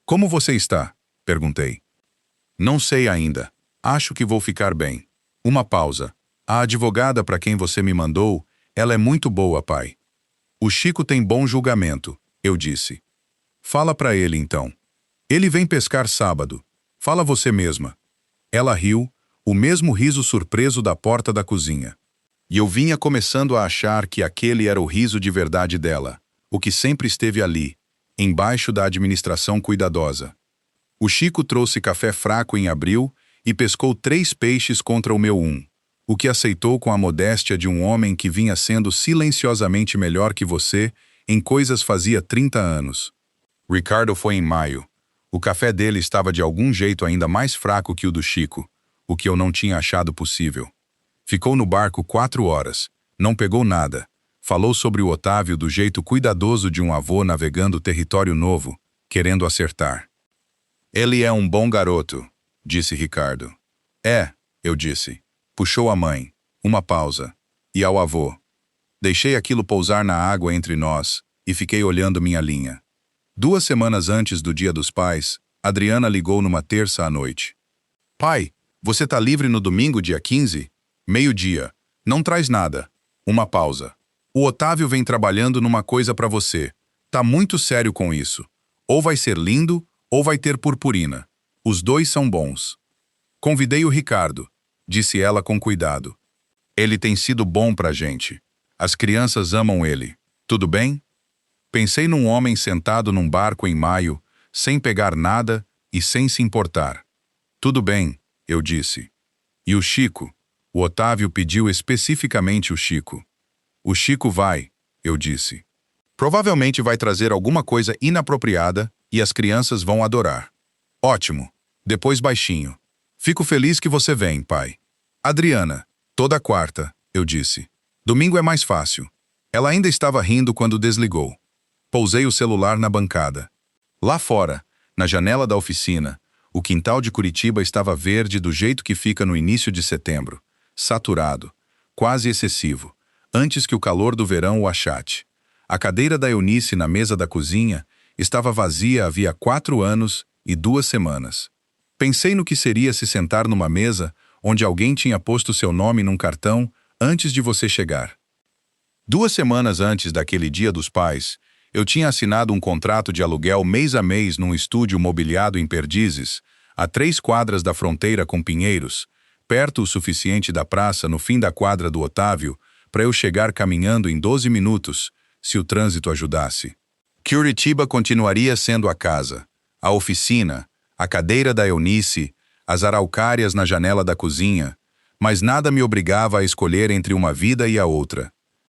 Como você está? Perguntei. Não sei ainda. Acho que vou ficar bem. Uma pausa. A advogada para quem você me mandou, ela é muito boa, pai. O Chico tem bom julgamento, eu disse. Fala para ele, então. Ele vem pescar sábado. Fala você mesma. Ela riu, o mesmo riso surpreso da porta da cozinha. E eu vinha começando a achar que aquele era o riso de verdade dela, o que sempre esteve ali, embaixo da administração cuidadosa. O Chico trouxe café fraco em abril e pescou 3 peixes contra o meu 1, o que aceitou com a modéstia de um homem que vinha sendo silenciosamente melhor que você em coisas fazia 30 anos. Ricardo foi em maio. O café dele estava de algum jeito ainda mais fraco que o do Chico, o que eu não tinha achado possível. Ficou no barco 4 horas, não pegou nada. Falou sobre o Otávio do jeito cuidadoso de um avô navegando território novo, querendo acertar. Ele é um bom garoto, disse Ricardo. É, eu disse. Puxou a mãe. Uma pausa. E ao avô. Deixei aquilo pousar na água entre nós e fiquei olhando minha linha. 2 semanas antes do Dia dos Pais, Adriana ligou numa terça à noite. Pai, você tá livre no domingo, dia 15? Meio-dia. Não traz nada. Uma pausa. O Otávio vem trabalhando numa coisa pra você. Tá muito sério com isso. Ou vai ser lindo, ou vai ter purpurina. Os 2 são bons. Convidei o Ricardo, disse ela com cuidado. Ele tem sido bom pra gente. As crianças amam ele. Tudo bem? Pensei num homem sentado num barco em maio, sem pegar nada e sem se importar. Tudo bem, eu disse. E o Chico? O Otávio pediu especificamente o Chico. O Chico vai, eu disse. Provavelmente vai trazer alguma coisa inapropriada e as crianças vão adorar. Ótimo. Depois baixinho. Fico feliz que você vem, pai. Adriana, toda quarta, eu disse. Domingo é mais fácil. Ela ainda estava rindo quando desligou. Pousei o celular na bancada. Lá fora, na janela da oficina, o quintal de Curitiba estava verde do jeito que fica no início de setembro. Saturado, quase excessivo, antes que o calor do verão o achate. A cadeira da Eunice na mesa da cozinha estava vazia havia 4 anos e 2 semanas. Pensei no que seria se sentar numa mesa onde alguém tinha posto seu nome num cartão antes de você chegar. 2 semanas antes daquele Dia dos Pais, eu tinha assinado um contrato de aluguel mês a mês num estúdio mobiliado em Perdizes, a 3 quadras da fronteira com Pinheiros, perto o suficiente da praça no fim da quadra do Otávio para eu chegar caminhando em 12 minutos, se o trânsito ajudasse. Curitiba continuaria sendo a casa, a oficina, a cadeira da Eunice, as araucárias na janela da cozinha, mas nada me obrigava a escolher entre uma vida e a outra.